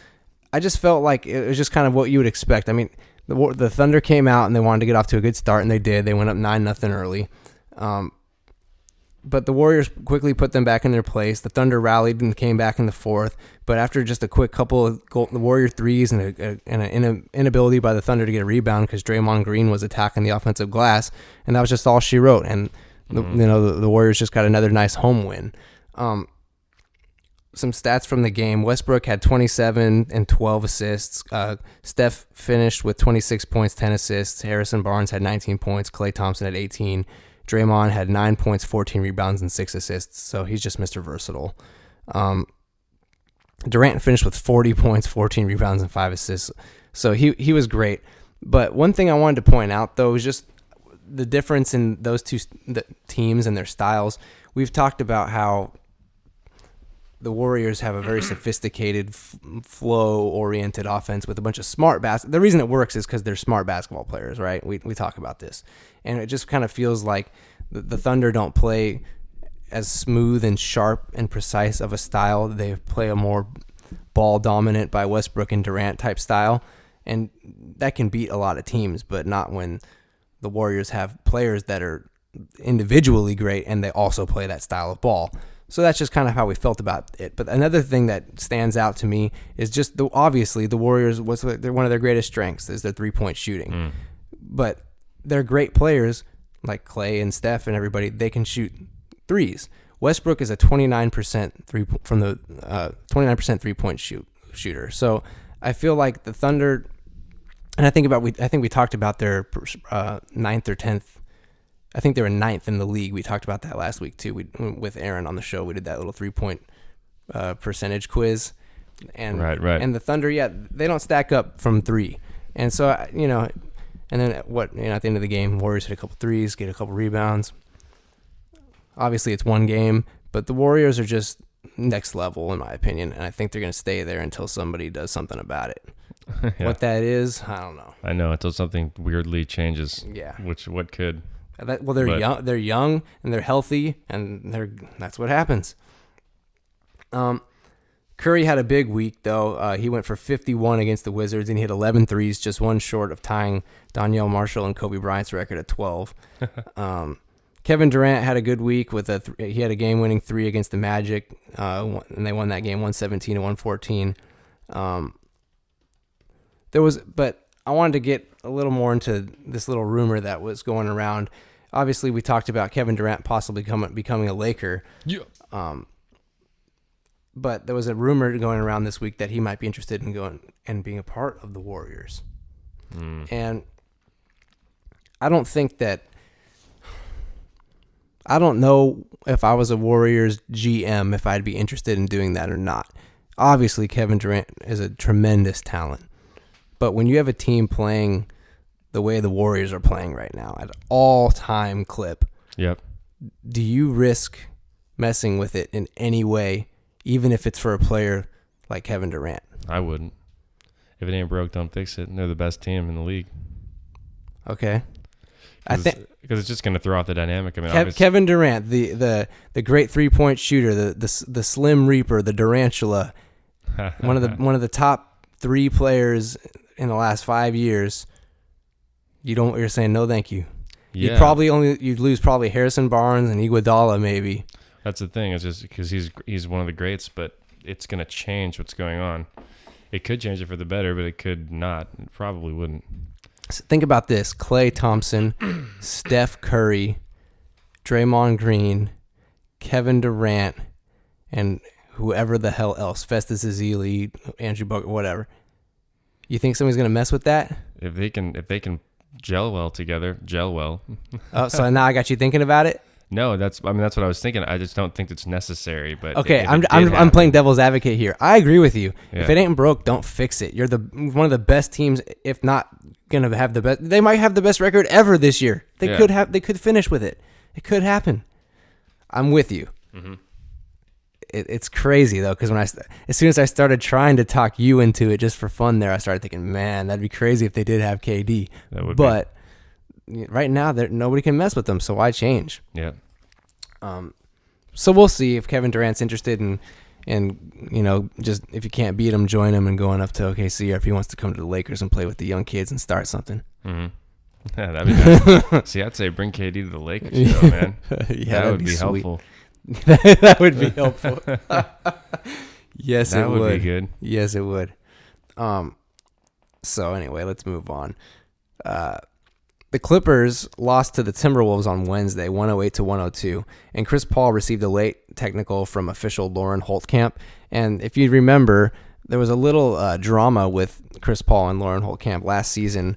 I just felt like it was just kind of what you would expect. I mean, the Thunder came out and they wanted to get off to a good start, and they did. They went up 9-0 early. But the Warriors quickly put them back in their place. The Thunder rallied and came back in the fourth. But after just a quick couple of the Warrior threes and an inability by the Thunder to get a rebound because Draymond Green was attacking the offensive glass, and that was just all she wrote. And the Warriors just got another nice home win. Some stats from the game. Westbrook had 27 and 12 assists. Steph finished with 26 points, 10 assists. Harrison Barnes had 19 points. Klay Thompson had 18. Draymond had 9 points, 14 rebounds, and 6 assists. So he's just Mr. Versatile. Durant finished with 40 points, 14 rebounds, and 5 assists. So he was great. But one thing I wanted to point out, though, was just the difference in those two teams and their styles. We've talked about how the Warriors have a very sophisticated, flow-oriented offense with a bunch of smart The reason it works is because they're smart basketball players, right? We talk about this. And it just kind of feels like the Thunder don't play as smooth and sharp and precise of a style. They play a more ball-dominant by Westbrook and Durant type style. And that can beat a lot of teams, but not when the Warriors have players that are individually great and they also play that style of ball. So that's just kind of how we felt about it. But another thing that stands out to me is just obviously the Warriors, they're one of their greatest strengths is their three-point shooting. But they're great players like Clay and Steph and everybody. They can shoot threes. Westbrook is a 29% three-point shooter. So I feel like the Thunder, and I think we talked about their ninth or 10th. I think they were 9th in the league. We talked about that last week too. With Aaron on the show, we did that little 3-point percentage quiz. And right. And the Thunder, they don't stack up from three. And so, and then at the end of the game, Warriors hit a couple threes, get a couple rebounds. Obviously, it's one game, but the Warriors are just next level in my opinion, and I think they're going to stay there until somebody does something about it. Yeah. What that is, I don't know. I know, until something weirdly changes. Yeah. What could? Young. They're young and they're healthy, and that's what happens. Curry had a big week though. He went for 51 against the Wizards, and he hit 11 threes, just one short of tying Donyell Marshall and Kobe Bryant's record at 12. Kevin Durant had a good week he had a game-winning 3 against the Magic, and they won that game 117-114. But I wanted to get a little more into this little rumor that was going around. Obviously, we talked about Kevin Durant possibly becoming a Laker. Yeah. But there was a rumor going around this week that he might be interested in going and being a part of the Warriors. And I don't know if I was a Warriors GM if I'd be interested in doing that or not. Obviously, Kevin Durant is a tremendous talent. But when you have a team playing the way the Warriors are playing right now, at all-time clip, yep, do you risk messing with it in any way, even if it's for a player like Kevin Durant? I wouldn't. If it ain't broke, don't fix it. And they're the best team in the league. Okay. Because it's just going to throw off the dynamic. I mean, Kevin Durant, the great 3-point shooter, the Slim Reaper, the Durantula, one of the top 3 players in the last 5 years. You're saying no, thank you. Yeah. You'd lose probably Harrison Barnes and Iguodala maybe. That's the thing. It's just because he's one of the greats, but it's going to change what's going on. It could change it for the better, but it could not. It probably wouldn't. So think about this: Klay Thompson, Steph Curry, Draymond Green, Kevin Durant, and whoever the hell else, Festus Ezeli, Andrew Bogut, whatever. You think somebody's gonna mess with that? If they can gel well together, gel well. Oh, so now I got you thinking about it. No, that's what I was thinking. I just don't think it's necessary. But okay, I'm playing devil's advocate here. I agree with you. Yeah. If it ain't broke, don't fix it. You're one of the best teams, if not gonna have the best. They might have the best record ever this year. They could finish with it. It could happen. I'm with you. Mm-hmm. It's crazy though, because as soon as I started trying to talk you into it just for fun, there I started thinking, man, that'd be crazy if they did have KD. That would. But right now, nobody can mess with them, so why change? Yeah. So we'll see if Kevin Durant's interested in just if you can't beat him, join him and going up to OKC, or if he wants to come to the Lakers and play with the young kids and start something. Mm-hmm. Yeah, that'd be nice. See, I'd say bring KD to the Lakers, man. Yeah, that would be helpful. That would be helpful. Yes, that it would. That would be good. Yes, it would. So anyway, let's move on. The Clippers lost to the Timberwolves on Wednesday, 108-102, and Chris Paul received a late technical from official Lauren Holtkamp. And if you remember, there was a little drama with Chris Paul and Lauren Holtkamp last season.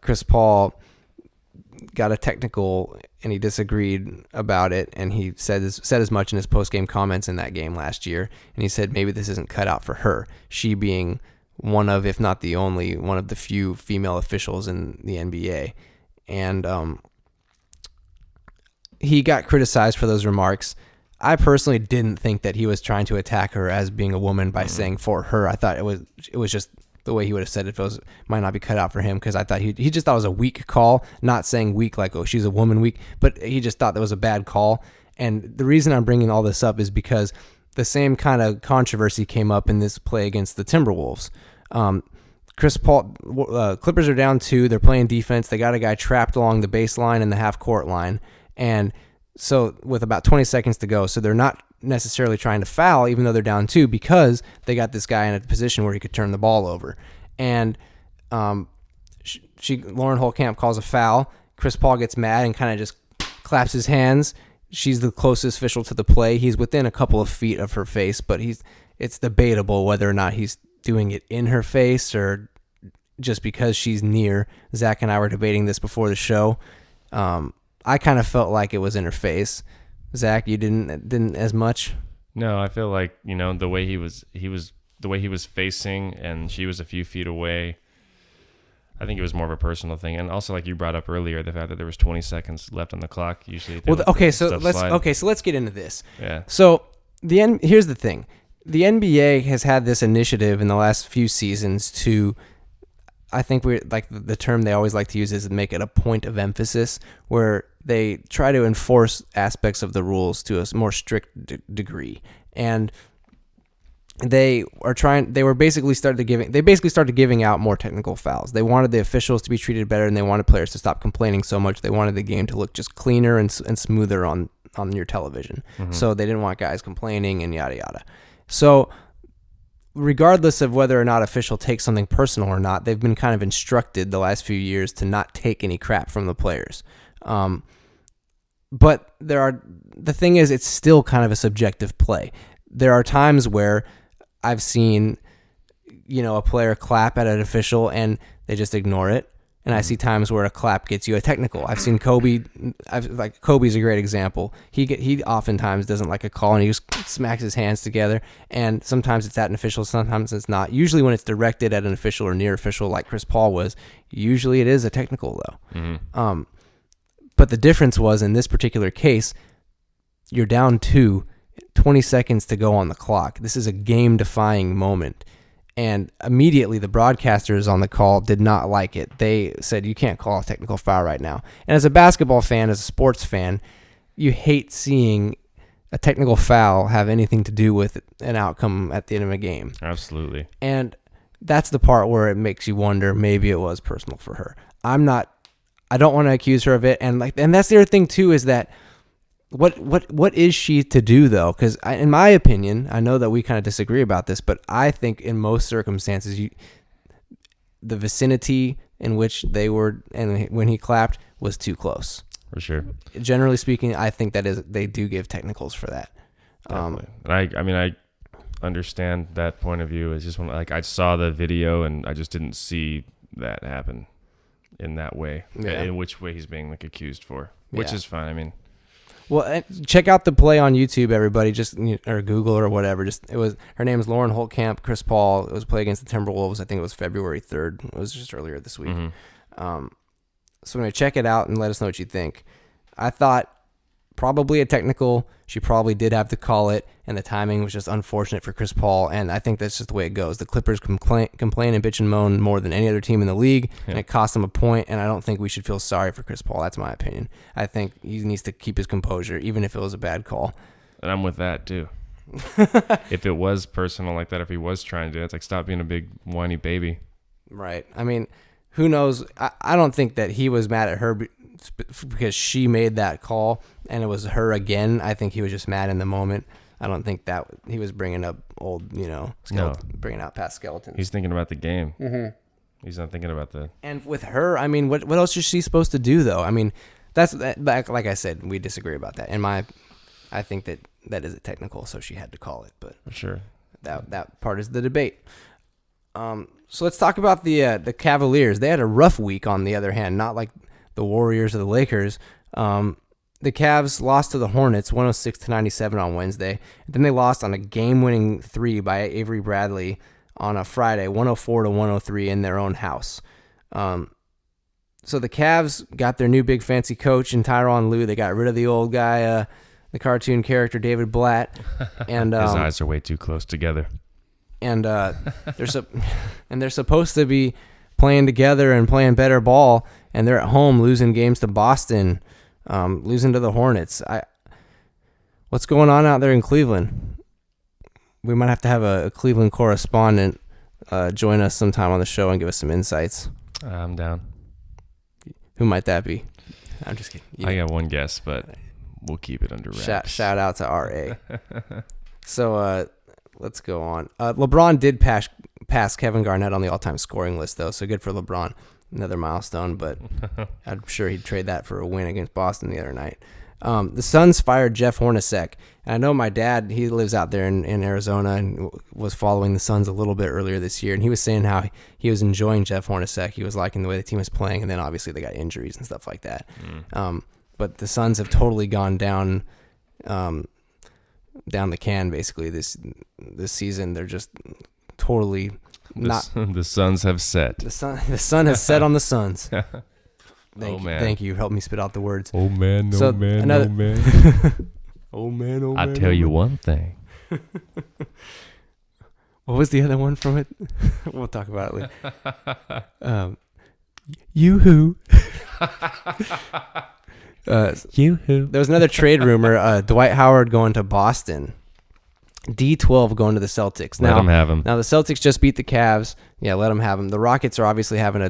Chris Paul got a technical, and he disagreed about it, and he said as much in his post-game comments in that game last year. And he said maybe this isn't cut out for her, she being one of, if not the only, one of the few female officials in the NBA. And he got criticized for those remarks. I personally didn't think that he was trying to attack her as being a woman by saying for her. I thought it was just the way he would have said it. Might not be cut out for him, because I thought he just thought it was a weak call, not saying weak like, oh, she's a woman weak, but he just thought that was a bad call. And the reason I'm bringing all this up is because the same kind of controversy came up in this play against the Timberwolves. Chris Paul, Clippers are down 2. They're playing defense. They got a guy trapped along the baseline and the half court line. And so with about 20 seconds to go, so they're not necessarily trying to foul, even though they're down 2, because they got this guy in a position where he could turn the ball over. And Lauren Holtkamp calls a foul. Chris Paul gets mad and kind of just claps his hands. She's the closest official to the play. He's within a couple of feet of her face, but it's debatable whether or not he's doing it in her face or just because she's near. Zach and I were debating this before the show. I kind of felt like it was in her face. Zach, you didn't as much? No, I feel like, the way he was facing, and she was a few feet away. I think it was more of a personal thing, and also, like you brought up earlier, the fact that there was 20 seconds left on the clock. Usually, so let's get into this. Yeah. So here's the thing: the NBA has had this initiative in the last few seasons to, I think the term they always like to use is make it a point of emphasis, where they try to enforce aspects of the rules to a more strict degree, and they basically started giving out more technical fouls. They wanted the officials to be treated better, and they wanted players to stop complaining so much. They wanted the game to look just cleaner and smoother on your television. Mm-hmm. So they didn't want guys complaining and yada yada. So regardless of whether or not official takes something personal or not, they've been kind of instructed the last few years to not take any crap from the players. But the thing is, it's still kind of a subjective play. There are times where I've seen, a player clap at an official and they just ignore it. And I see times where a clap gets you a technical. I've seen Kobe. Kobe's a great example. He oftentimes doesn't like a call, and he just smacks his hands together. And sometimes it's at an official, sometimes it's not. Usually when it's directed at an official or near official, like Chris Paul was, usually it is a technical though. Mm-hmm. But the difference was, in this particular case, you're down 2, 20 seconds to go on the clock. This is a game-defying moment. And immediately the broadcasters on the call did not like it. They said, you can't call a technical foul right now. And as a basketball fan, as a sports fan, you hate seeing a technical foul have anything to do with an outcome at the end of a game. Absolutely. And that's the part where it makes you wonder, maybe it was personal for her. I don't want to accuse her of it. And that's the other thing too, is that what is she to do though? Because in my opinion, I know that we kind of disagree about this, but I think in most circumstances, the vicinity in which they were and when he clapped was too close. For sure. Generally speaking, I think they do give technicals for that. I understand that point of view. It's just I saw the video and I just didn't see that happen in that way. Yeah. In which way he's being accused for, which is fine. Well, check out the play on YouTube, everybody. Or Google or whatever. Her name is Lauren Holtkamp, Chris Paul. It was a play against the Timberwolves. I think it was February 3rd. It was just earlier this week. Mm-hmm. So anyway, check it out and let us know what you think. I thought probably a technical. She probably did have to call it, and the timing was just unfortunate for Chris Paul. And I think that's just the way it goes. The Clippers complain and bitch and moan more than any other team in the league, and it cost them a point. And I don't think we should feel sorry for Chris Paul. That's my opinion. I think he needs to keep his composure, even if it was a bad call. And I'm with that too. If it was personal like that, if he was trying to do it, it's stop being a big whiny baby. Right. Who knows? I don't think that he was mad at her because she made that call and it was her again. I think he was just mad in the moment. I don't think that he was bringing up old, bringing out past skeletons. He's thinking about the game. Mm-hmm. He's not thinking about And with her, what else is she supposed to do though? That's like I said, we disagree about that. I think that is a technical, so she had to call it. But for sure, that part is the debate. So let's talk about the Cavaliers. They had a rough week, on the other hand, not like the Warriors or the Lakers. The Cavs lost to the Hornets 106-97 on Wednesday. And then they lost on a game-winning 3 by Avery Bradley on a Friday, 104-103 in their own house. So the Cavs got their new big fancy coach in Tyronn Lue. They got rid of the old guy, the cartoon character David Blatt, and His eyes are way too close together. And they're supposed to be playing together and playing better ball, and they're at home losing games to Boston, losing to the Hornets. What's going on out there in Cleveland? We might have to have a Cleveland correspondent join us sometime on the show and give us some insights. I'm down. Who might that be? I'm just kidding. I got one guess, but we'll keep it under wraps. Shout out to RA. So let's go on. LeBron did pass Kevin Garnett on the all-time scoring list, though, so good for LeBron. Another milestone, but I'm sure he'd trade that for a win against Boston the other night. The Suns fired Jeff Hornacek. And I know my dad, he lives out there in Arizona and was following the Suns a little bit earlier this year, and he was saying how he was enjoying Jeff Hornacek. He was liking the way the team was playing, and then obviously they got injuries and stuff like that. But the Suns have totally gone down the can basically this season. They're just totally not. The Suns have set. The sun has set on the Suns. Thank you. Help me spit out the words. Oh man, no So man, another- no man. Oh man, I tell you one thing. What was the other one from it? We'll talk about it later. You-hoo. You-hoo. There was another trade rumor. Dwight Howard going to Boston. D12 going to the Celtics. Let them have him. Now the Celtics just beat the Cavs. Yeah, let them have him. The Rockets are obviously having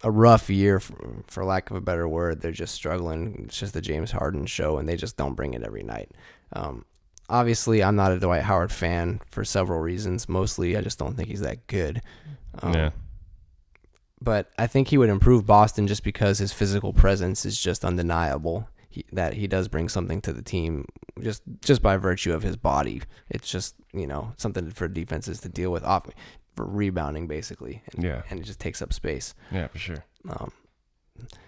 a rough year, for lack of a better word. They're just struggling. It's just the James Harden show, and they just don't bring it every night. Obviously, I'm not a Dwight Howard fan for several reasons. Mostly, I just don't think he's that good. Yeah. But I think he would improve Boston just because his physical presence is just undeniable. That he does bring something to the team just by virtue of his body. It's just, something for defenses to deal with, for rebounding basically. And it just takes up space. Yeah, for sure.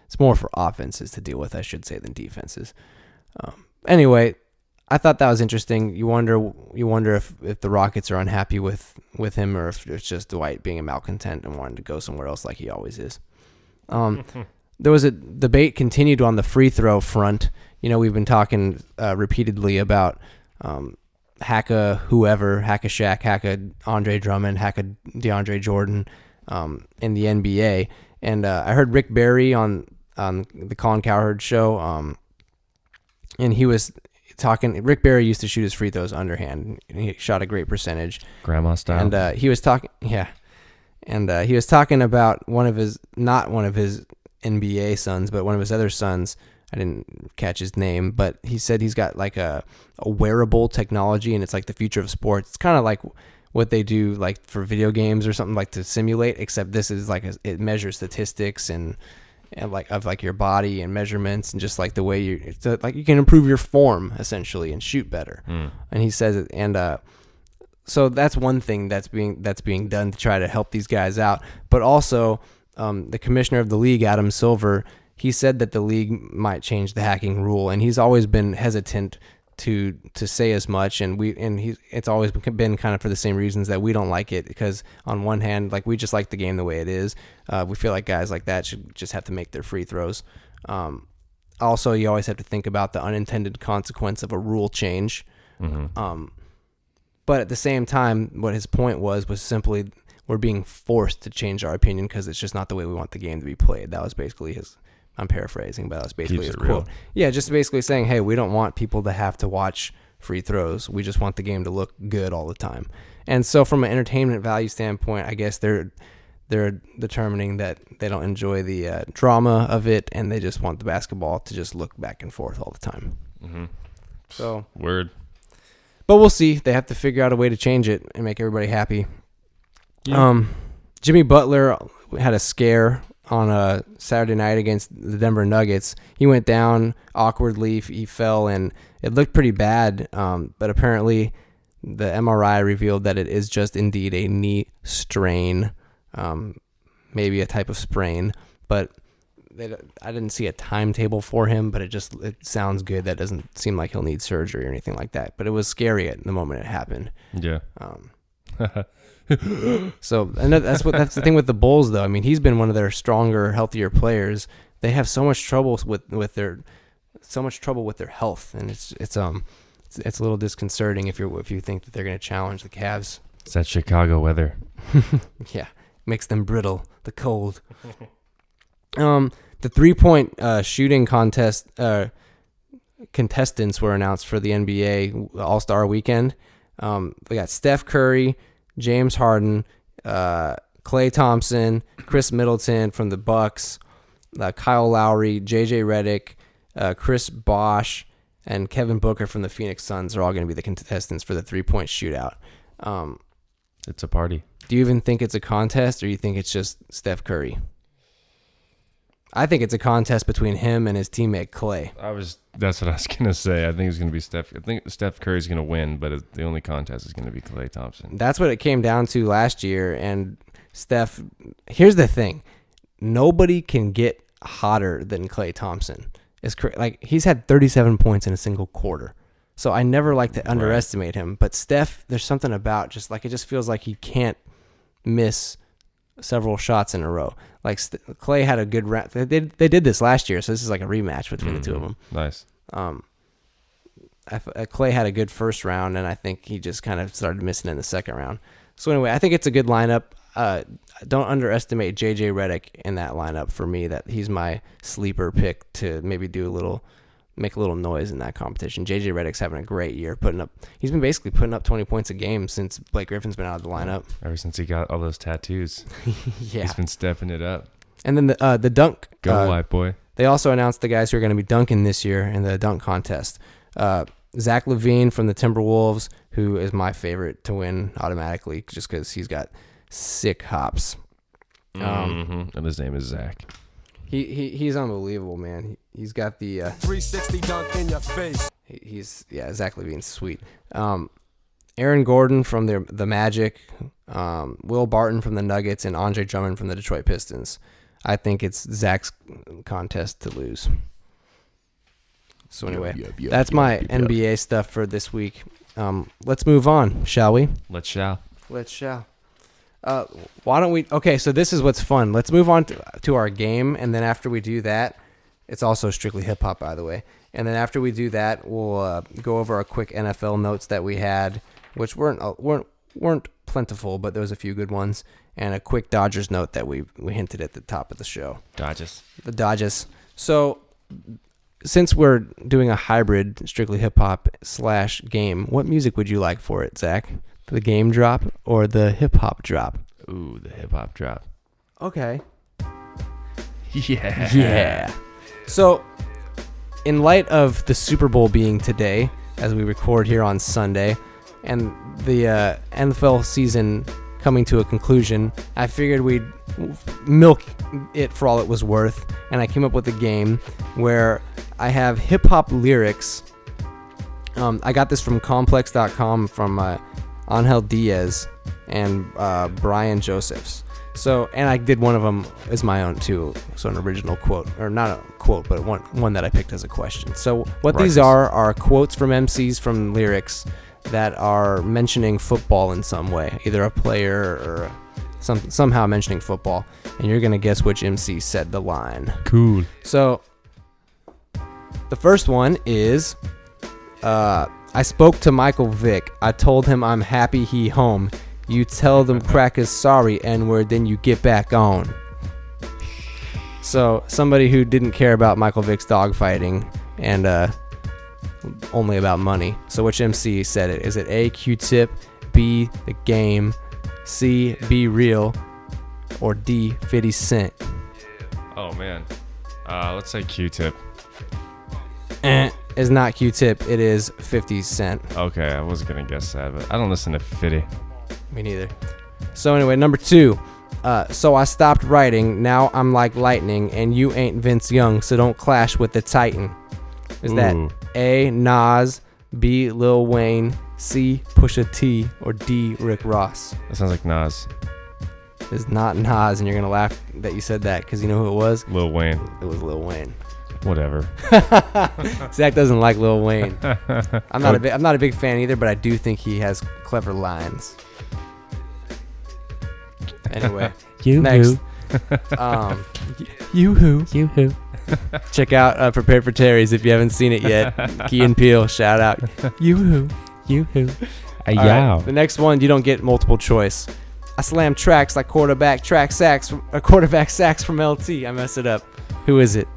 It's more for offenses to deal with, I should say, than defenses. Anyway, I thought that was interesting. You wonder if the Rockets are unhappy with him, or if it's just Dwight being a malcontent and wanting to go somewhere else like he always is. There was a debate continued on the free throw front. We've been talking repeatedly about Hacka whoever, Hacka Shaq, Hacka Andre Drummond, Hacka DeAndre Jordan in the NBA. And I heard Rick Barry on the Colin Cowherd show, and he was talking. Rick Barry used to shoot his free throws underhand. He shot a great percentage, grandma style. And he was talking, and he was talking about not one of his NBA sons, but one of his other sons. I didn't catch his name, but he said he's got like a wearable technology, and it's like the future of sports. It's kind of like what they do like for video games or something, like to simulate, except this is like it measures statistics and like of like your body and measurements, and just like the way you can improve your form essentially and shoot better. And he says it, and so that's one thing that's being done to try to help these guys out. But also the commissioner of the league, Adam Silver, he said that the league might change the hacking rule, and he's always been hesitant to say as much, and it's always been kind of for the same reasons that we don't like it, because on one hand, like, we just like the game the way it is. We feel like guys like that should just have to make their free throws. Also, you always have to think about the unintended consequence of a rule change. But at the same time, what his point was simply we're being forced to change our opinion because it's just not the way we want the game to be played. That was basically his. I'm paraphrasing, but that was basically his quote. Yeah, just basically saying, hey, we don't want people to have to watch free throws. We just want the game to look good all the time. And so from an entertainment value standpoint, I guess they're determining that they don't enjoy the drama of it, and they just want the basketball to just look back and forth all the time. So word. But we'll see. They have to figure out a way to change it and make everybody happy. Yeah. Jimmy Butler had a scare on a Saturday night against the Denver Nuggets. He went down awkwardly. He fell, and it looked pretty bad. But apparently the MRI revealed that it is just indeed a knee strain, maybe a type of sprain. But I didn't see a timetable for him, but it sounds good. That doesn't seem like he'll need surgery or anything like that. But it was scary at the moment it happened. Yeah. So, and that's the thing with the Bulls, though. I mean, he's been one of their stronger, healthier players. They have so much trouble with their so much trouble with their health, and it's a little disconcerting if you think that they're going to challenge the Cavs. It's that Chicago weather. Yeah, makes them brittle. The cold. The 3-point shooting contest contestants were announced for the NBA All-Star Weekend. We got Steph Curry, James Harden, Klay Thompson, Chris Middleton from the Bucks, Kyle Lowry, JJ Redick, Chris Bosh, and Kevin Booker from the Phoenix Suns are all going to be the contestants for the 3-point shootout. It's a party. Do you even think it's a contest, or you think it's just Steph Curry? I think it's a contest between him and his teammate Klay. That's what I was gonna say. I think it's gonna be Steph. I think Steph Curry's gonna win, but the only contest is gonna be Klay Thompson. That's what it came down to last year. And Steph, here's the thing: nobody can get hotter than Klay Thompson. Like, he's had 37 points in a single quarter. So I never like to underestimate him. But Steph, there's something about it just feels like he can't miss several shots in a row. Like, Klay had a good round. They did this last year, so this is like a rematch between the two of them. Nice. Klay had a good first round, and I think he just kind of started missing in the second round. So anyway, I think it's a good lineup. Don't underestimate JJ Redick in that lineup for me. That he's my sleeper pick to maybe make a little noise in that competition. JJ Redick's having a great year, he's been basically putting up 20 points a game since Blake Griffin's been out of the lineup. Ever since he got all those tattoos. Yeah. He's been stepping it up. And then the dunk. Go white boy. They also announced the guys who are going to be dunking this year in the dunk contest. Zach LaVine from the Timberwolves, who is my favorite to win automatically just because he's got sick hops. And his name is Zach. He's unbelievable, man. He's got the 360 dunk in your face. Zach LaVine's sweet. Aaron Gordon from the Magic, Will Barton from the Nuggets, and Andre Drummond from the Detroit Pistons. I think it's Zach's contest to lose. So anyway, that's my NBA stuff for this week. Let's move on, shall we? Let's shall. Why don't we? Okay, so this is what's fun. Let's move on to our game, and then after we do that, it's also strictly hip hop, by the way. And then after we do that, we'll go over our quick NFL notes that we had, which weren't plentiful, but there was a few good ones, and a quick Dodgers note that we hinted at the top of the show. The Dodgers. So, since we're doing a hybrid, strictly hip hop / game, what music would you like for it, Zach? The game drop or the hip hop drop? Ooh, the hip hop drop. Okay. Yeah. So, in light of the Super Bowl being today, as we record here on Sunday, and the NFL season coming to a conclusion, I figured we'd milk it for all it was worth, and I came up with a game where I have hip hop lyrics. I got this from Complex.com from Angel Diaz and Brian Josephs. So, and I did one of them as my own too. So an original quote, or not a quote, but one that I picked as a question. So what these are quotes from MCs from lyrics that are mentioning football in some way, either a player or somehow mentioning football, and you're gonna guess which MC said the line. Cool. So the first one is, I spoke to Michael Vick. I told him I'm happy he home. You tell them crackers sorry, N-word, then you get back on. So somebody who didn't care about Michael Vick's dogfighting and only about money. So which MC said it? Is it A, Q-Tip, B, The Game, C, Be Real, or D, 50 Cent? Oh, man. Let's say Q-Tip. It's not Q-Tip. It is 50 Cent. Okay, I was going to guess that, but I don't listen to 50. Me neither. So anyway, number 2. So I stopped writing. Now I'm like lightning, and you ain't Vince Young, so don't clash with the Titan. Is that A, Nas, B, Lil Wayne, C, Pusha T, or D, Rick Ross? That sounds like Nas. It's not Nas, and you're gonna laugh that you said that because you know who it was? Lil Wayne. It was Lil Wayne. Whatever. Zach doesn't like Lil Wayne. I'm not a big fan either, but I do think he has clever lines. Anyway, next. You who? Check out Prepared for Terry's if you haven't seen it yet. Key and Peele, shout out. Yoo-hoo. Yoo-hoo. Yow. The next one, you don't get multiple choice. I slam tracks like quarterback sacks from LT. I mess it up. Who is it?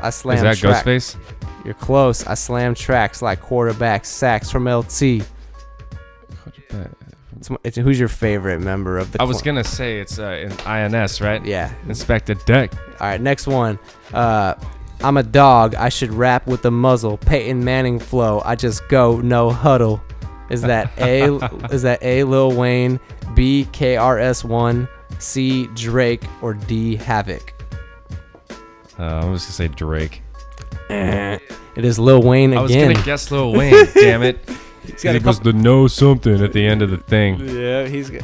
I slam Is that track. Ghostface? You're close. I slam tracks like quarterback sacks from LT. Who's your favorite member of the I was gonna say it's in INS, right? Yeah. Inspector Deck. All right, next one. I'm a dog. I should rap with the muzzle. Peyton Manning flow. I just go no huddle. Is that A? Is that A? Lil Wayne, B? KRS-One, C? Drake, or D? Havoc? I was gonna say Drake. It is Lil Wayne again. I was gonna guess Lil Wayne. Damn it. He was the know something at the end of the thing. Yeah, he's a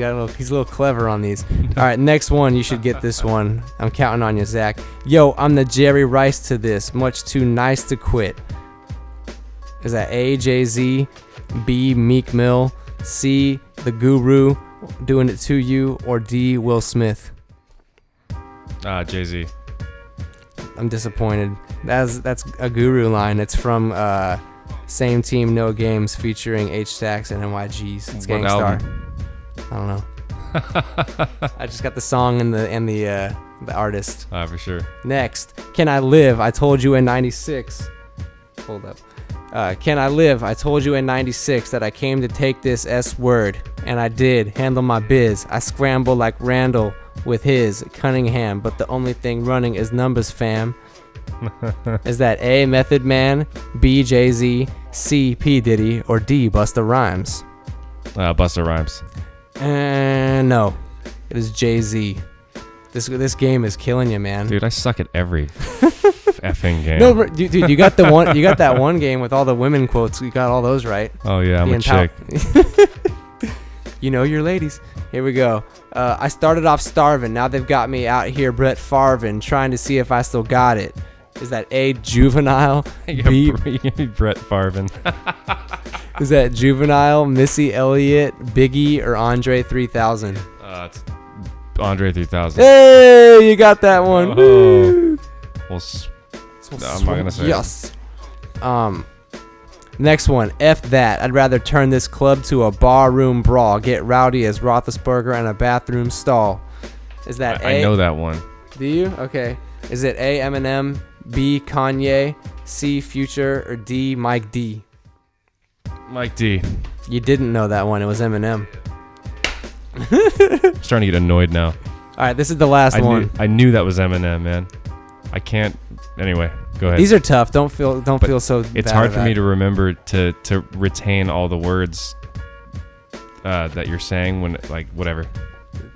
little clever on these. All right, next one. You should get this one. I'm counting on you, Zach. Yo, I'm the Jerry Rice to this. Much too nice to quit. Is that A? Jay-Z, B? Meek Mill, C? The Guru, doing it to you, or D? Will Smith? Jay-Z. I'm disappointed. That's a Guru line. It's from Same Team No Games featuring H-Stacks and NYG's. It's What Gangstar. album? I don't know. I just got the song and the artist. For sure. Next, Can I Live? I told you in 96. Hold up. Can I live? I told you in 96 that I came to take this S word. And I did. Handle my biz. I scramble like Randall with his Cunningham. But the only thing running is numbers, fam. Is that A? Method Man, B? Jay-Z, C? P. Diddy, or D? Busta Rhymes? Busta Rhymes. No. It is Jay-Z. This game is killing you, man. Dude, I suck at every effing game. No, dude, you got the one. You got that one game with all the women quotes. You got all those right. Oh yeah, I'm a chick. You know your ladies. Here we go. I started off starving. Now they've got me out here, Brett Favre, trying to see if I still got it. Is that A? Juvenile? B? Brett Favre. Is that Juvenile, Missy Elliott, Biggie, or Andre 3000? It's Andre 3000. Hey, you got that one. Oh. Well, I'm not gonna say. Yes. Next one. F that. I'd rather turn this club to a barroom brawl. Get rowdy as Roethlisberger in a bathroom stall. Is that A? I know that one. Do you? Okay. Is it A? Eminem, B? Kanye, C? Future, or D? Mike D? Mike D. You didn't know that one. It was Eminem. I'm starting to get annoyed now. All right, this is the last one. I knew that was Eminem, man. I can't. Anyway, go ahead. These are tough. Don't feel so. It's hard for me to remember to retain all the words that you're saying when whatever.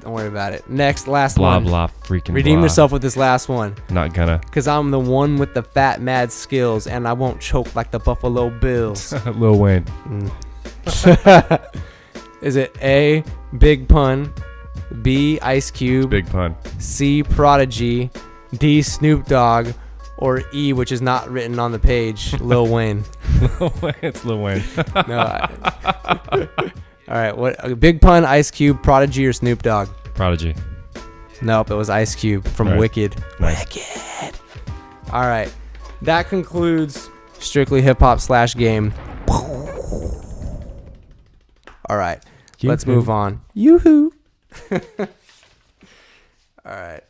Don't worry about it. Next, last blah, one. Blah blah freaking. Redeem blah. yourself with this last one. Not gonna. Cause I'm the one with the fat mad skills, and I won't choke like the Buffalo Bills. Lil Wayne. Is it A? Big Pun, B? Ice Cube, Big Pun, C? Prodigy, D? Snoop Dogg, or E, which is not written on the page, Lil Wayne? Lil Wayne. It's Lil Wayne. No. All right. What? Big Pun, Ice Cube, Prodigy, or Snoop Dogg? Prodigy. Nope, it was Ice Cube from Right. Wicked. Nice. Wicked. All right. That concludes Strictly Hip Hop / Game. All right. Let's move on. Yoo-hoo. All right.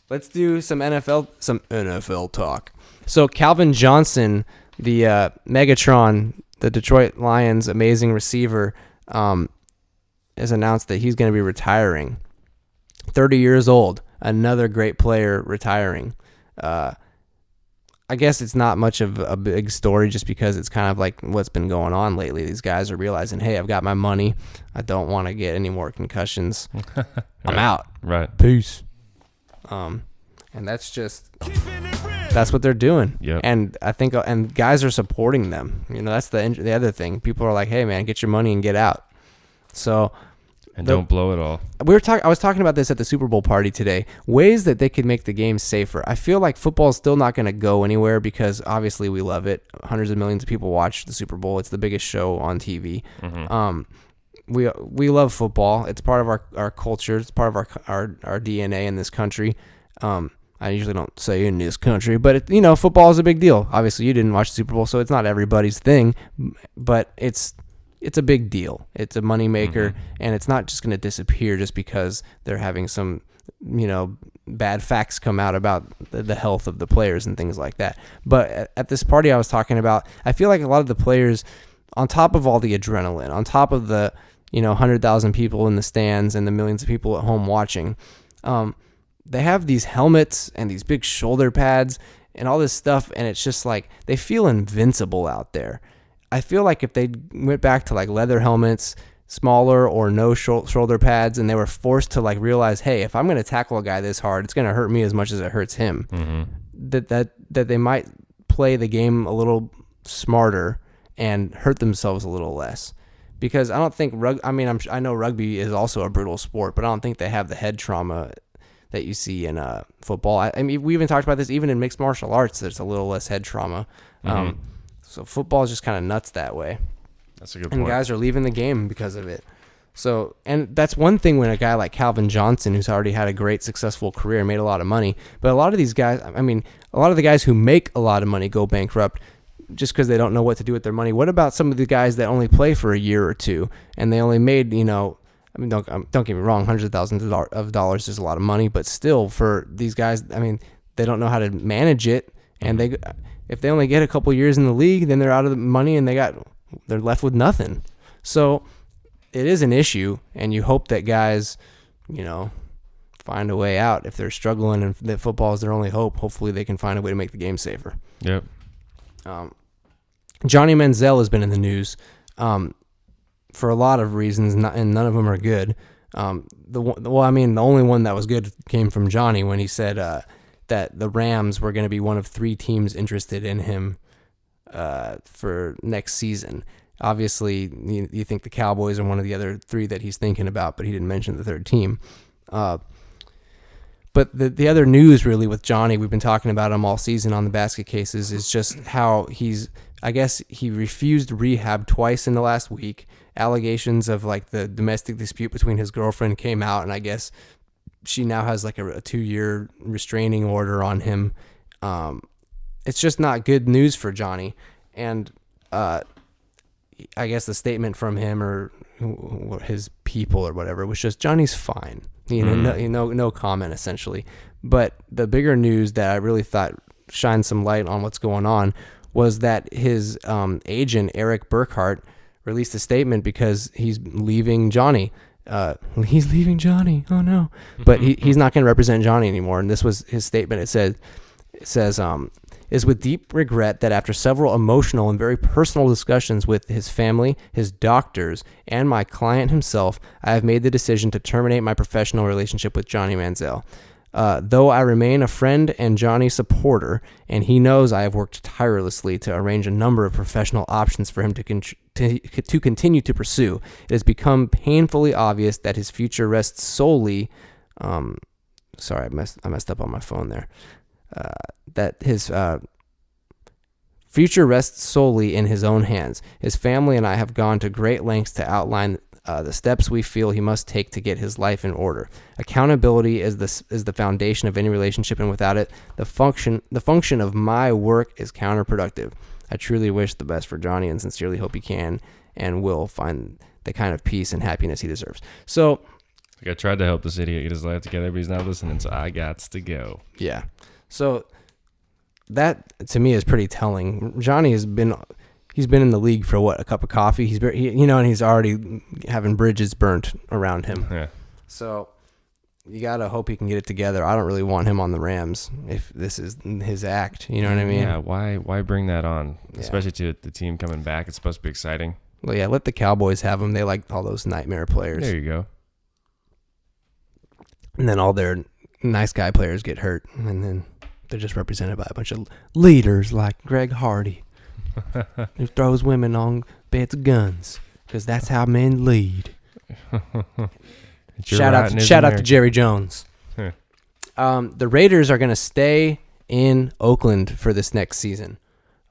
Let's do some NFL talk. So Calvin Johnson, the Megatron, the Detroit Lions amazing receiver, has announced that he's going to be retiring. 30 years old, another great player retiring. I guess it's not much of a big story just because it's kind of like what's been going on lately. These guys are realizing, hey, I've got my money. I don't want to get any more concussions. I'm out. Right. Peace. And that's what they're doing. Yep. And I think, and guys are supporting them. You know, that's the other thing. People are like, hey man, get your money and get out. So, and don't blow it all. I was talking about this at the Super Bowl party today. Ways that they could make the game safer. I feel like football is still not going to go anywhere because obviously we love it. Hundreds of millions of people watch the Super Bowl. It's the biggest show on TV. Mm-hmm. We love football. It's part of our culture. It's part of our DNA in this country. I I usually don't say in this country, but football is a big deal. Obviously, you didn't watch the Super Bowl, so it's not everybody's thing, but it's a big deal. It's a moneymaker, and it's not just going to disappear just because they're having some, bad facts come out about the health of the players and things like that. But at this party I was talking about, I feel like a lot of the players, on top of all the adrenaline, on top of the 100,000 people in the stands and the millions of people at home watching, they have these helmets and these big shoulder pads and all this stuff, and it's just like they feel invincible out there. I feel like if they went back to like leather helmets, smaller or no shoulder pads, and they were forced to like realize, hey, if I'm going to tackle a guy this hard, it's going to hurt me as much as it hurts him. That they might play the game a little smarter and hurt themselves a little less. Because I don't think I know rugby is also a brutal sport, but I don't think they have the head trauma that you see in football. I mean, we even talked about this even in mixed martial arts. There's a little less head trauma. So football is just kind of nuts that way. That's a good point. And guys are leaving the game because of it. So, and that's one thing when a guy like Calvin Johnson, who's already had a great successful career, made a lot of money. But a lot of these guys, a lot of the guys who make a lot of money go bankrupt just because they don't know what to do with their money. What about some of the guys that only play for a year or two and they only made, don't get me wrong, hundreds of thousands of dollars is a lot of money, but still for these guys, they don't know how to manage it. And if they only get a couple years in the league, then they're out of the money and they're left with nothing. So it is an issue, and you hope that guys, find a way out. If they're struggling and that football is their only hope, hopefully they can find a way to make the game safer. Yep. Johnny Manziel has been in the news for a lot of reasons, and none of them are good. The only one that was good came from Johnny when he said that the Rams were going to be one of 3 teams interested in him for next season. Obviously, you think the Cowboys are one of the other 3 that he's thinking about, but he didn't mention the third team. But the other news really with Johnny, we've been talking about him all season on the basket cases, is just how he refused rehab twice in the last week. Allegations of like the domestic dispute between his girlfriend came out, and I guess she now has like a 2-year restraining order on him. It's just not good news for Johnny. And I guess the statement from him or his people or whatever was just, Johnny's fine. No comment essentially. But the bigger news that I really thought shined some light on what's going on was that his agent, Eric Burkhart, released a statement because he's leaving Johnny. He's leaving Johnny. Oh no. But he's not going to represent Johnny anymore. And this was his statement. It says, is with deep regret that after several emotional and very personal discussions with his family, his doctors, and my client himself, I have made the decision to terminate my professional relationship with Johnny Manziel. Though I remain a friend and Johnny supporter, and he knows I have worked tirelessly to arrange a number of professional options for him to continue to pursue, it has become painfully obvious that his future rests solely. Sorry, I messed up on my phone there. That his future rests solely in his own hands. His family and I have gone to great lengths to outline the steps we feel he must take to get his life in order. Accountability is the foundation of any relationship, and without it, the function of my work is counterproductive. I truly wish the best for Johnny and sincerely hope he can and will find the kind of peace and happiness he deserves. So, I tried to help this idiot get his life together, but he's not listening, so I gots to go. Yeah. So that to me is pretty telling. Johnny he's been in the league for what, a cup of coffee. And he's already having bridges burnt around him. Yeah. So you gotta hope he can get it together. I don't really want him on the Rams if this is his act. You know what I mean? Yeah. Why bring that on? Yeah. Especially to the team coming back. It's supposed to be exciting. Well, yeah. Let the Cowboys have him. They like all those nightmare players. There you go. And then all their nice guy players get hurt, and then they're just represented by a bunch of leaders like Greg Hardy, who throws women on beds of guns, because that's how men lead. Shout out to Jerry Jones. The Raiders are going to stay in Oakland for this next season.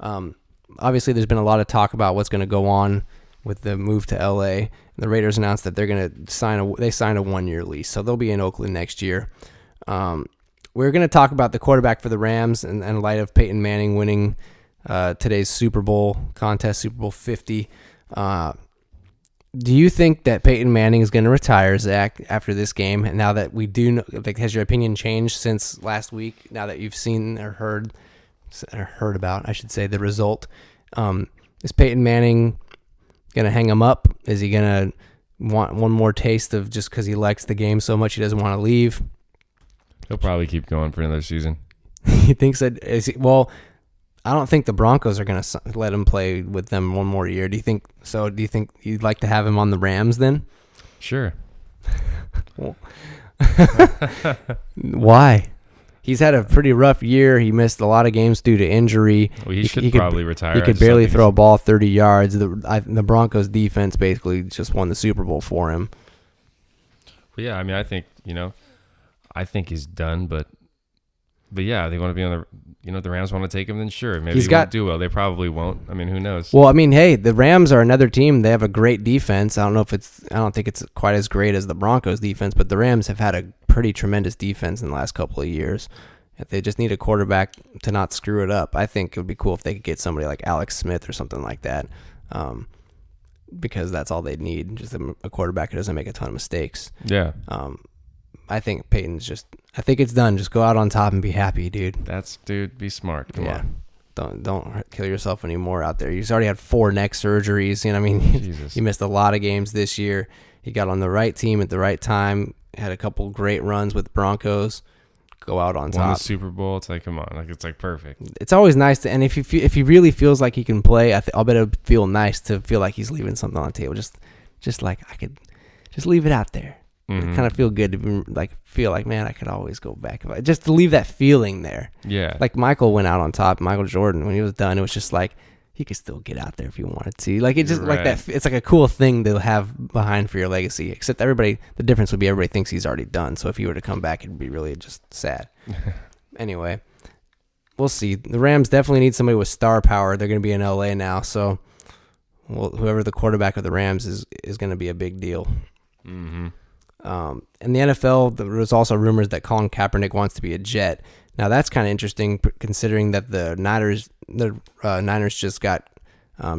Obviously, there's been a lot of talk about what's going to go on with the move to LA. The Raiders announced that they're going to sign a 1-year lease, so they'll be in Oakland next year. we're going to talk about the quarterback for the Rams in light of Peyton Manning winning today's Super Bowl contest, Super Bowl 50. Do you think that Peyton Manning is going to retire, Zach, after this game? And now that we do know, like, has your opinion changed since last week? Now that you've seen or heard about, I should say, the result, is Peyton Manning going to hang him up? Is he going to want one more taste of just because he likes the game so much he doesn't want to leave? He'll probably keep going for another season. He thinks that well, I don't think the Broncos are going to let him play with them one more year. Do you think so? Do you think you'd like to have him on the Rams then? Sure. Why? He's had a pretty rough year. He missed a lot of games due to injury. Well, he should probably retire. He could barely throw a ball 30 yards. The Broncos defense basically just won the Super Bowl for him. Well, yeah, I mean, I think he's done, but yeah, they want to be on the Rams want to take him, then sure. Maybe he won't do well. They probably won't. I mean, who knows? Well, I mean, hey, the Rams are another team. They have a great defense. I don't think it's quite as great as the Broncos defense, but the Rams have had a pretty tremendous defense in the last couple of years. If they just need a quarterback to not screw it up, I think it would be cool if they could get somebody like Alex Smith or something like that, because that's all they need, just a quarterback who doesn't make a ton of mistakes. Yeah. I think I think it's done. Just go out on top and be happy, dude. Be smart. Come on. Don't kill yourself anymore out there. He's already had 4 neck surgeries. You know what I mean? Jesus. He missed a lot of games this year. He got on the right team at the right time. Had a couple great runs with Broncos. Go out on top. Won the Super Bowl. It's like, come on. Like, it's like perfect. It's always nice to, and if he really feels like he can play, I'll bet it would feel nice to feel like he's leaving something on the table. Just like I could just leave it out there. Mm-hmm. It kind of feel good to feel like, man, I could always go back. Just to leave that feeling there. Yeah. Like Michael went out on top. Michael Jordan, when he was done, it was just like he could still get out there if he wanted to. Like it just like that. It's like a cool thing to have behind for your legacy. Except the difference would be everybody thinks he's already done. So if he were to come back, it'd be really just sad. Anyway, we'll see. The Rams definitely need somebody with star power. They're going to be in LA now, so whoever the quarterback of the Rams is going to be a big deal. Mm-hmm. In the NFL, there was also rumors that Colin Kaepernick wants to be a Jet. Now that's kind of interesting, considering that the Niners just got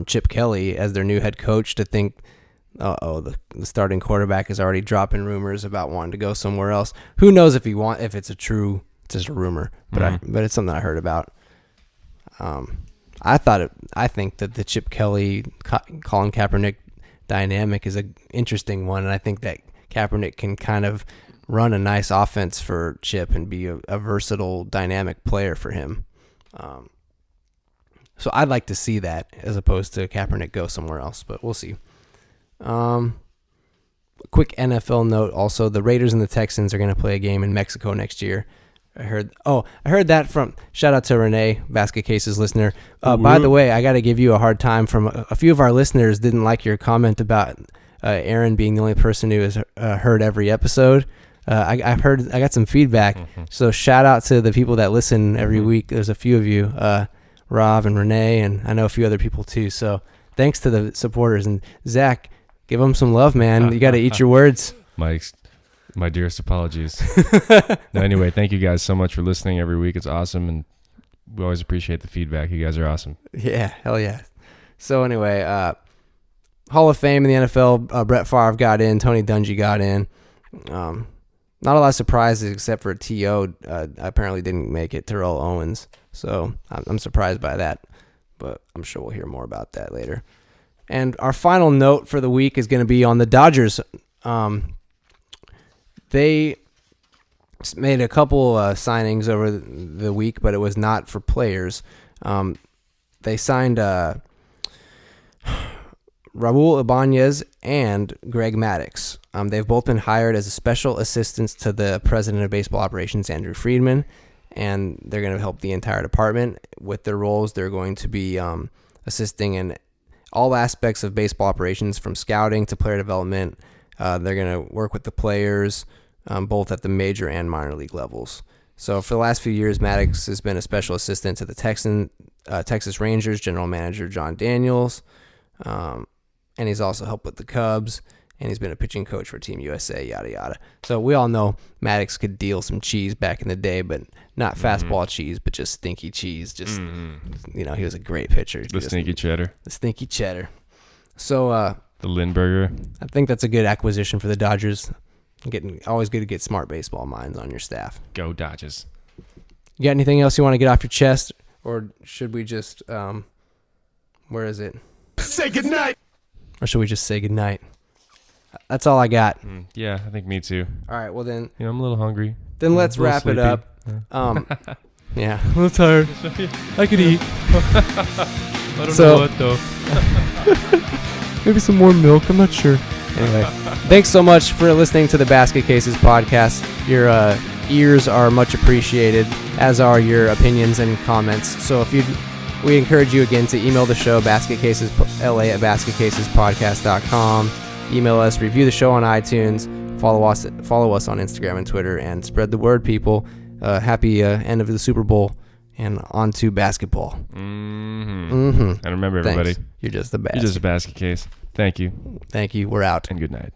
Chip Kelly as their new head coach. To think, the starting quarterback is already dropping rumors about wanting to go somewhere else. Who knows if it's a true, it's just a rumor, but but it's something I heard about. I think that the Chip Kelly Colin Kaepernick dynamic is an interesting one, and I think that Kaepernick can kind of run a nice offense for Chip and be a versatile, dynamic player for him. So I'd like to see that as opposed to Kaepernick go somewhere else, but we'll see. A quick NFL note also, the Raiders and the Texans are going to play a game in Mexico next year. I heard that from, shout out to Renee, Basket Cases listener. By the way, I got to give you a hard time from a few of our listeners didn't like your comment about Aaron being the only person who has heard every episode. I got some feedback. Mm-hmm. So shout out to the people that listen every week. There's a few of you, Rob and Renee, and I know a few other people too. So thanks to the supporters. And Zach, give them some love, man. You got to eat your words. My dearest apologies. No, anyway, thank you guys so much for listening every week. It's awesome, and we always appreciate the feedback. You guys are awesome. Yeah, hell yeah. So anyway, Hall of Fame in the NFL, Brett Favre got in, Tony Dungy got in. Not a lot of surprises except for T.O. Apparently didn't make it, Terrell Owens. So I'm surprised by that, but I'm sure we'll hear more about that later. And our final note for the week is going to be on the Dodgers. They made a couple signings over the week, but it was not for players. They signed Raul Ibanez and Greg Maddux. They've both been hired as special assistants to the president of baseball operations, Andrew Friedman, and they're going to help the entire department with their roles. They're going to be assisting in all aspects of baseball operations, from scouting to player development. They're going to work with the players, both at the major and minor league levels. So for the last few years, Maddux has been a special assistant to the Texas Rangers general manager John Daniels, and he's also helped with the Cubs. and he's been a pitching coach for Team USA, yada, yada. So we all know Maddox could deal some cheese back in the day, but not fastball cheese, but just stinky cheese. Just, he was a great pitcher. The stinky cheddar. The stinky cheddar. So the Lindbergher. I think that's a good acquisition for the Dodgers. Always good to get smart baseball minds on your staff. Go Dodgers. You got anything else you want to get off your chest? Or should we just, where is it? Say goodnight. Or should we just say goodnight? That's all I got. Yeah, I think me too. All right, well then. I'm a little hungry. Then let's wrap it up. Yeah, a little tired. I could eat. I don't know what though. Maybe some more milk. I'm not sure. Anyway, thanks so much for listening to the Basket Cases podcast. Your ears are much appreciated, as are your opinions and comments. So we encourage you again to email the show, basketcasesla@basketcasespodcast.com. Email us, review the show on iTunes, follow us on Instagram and Twitter, and spread the word, people. Happy end of the Super Bowl, and on to basketball. And remember, everybody, you're just the best. You're just a basket case. Thank you. Thank you. We're out. And good night.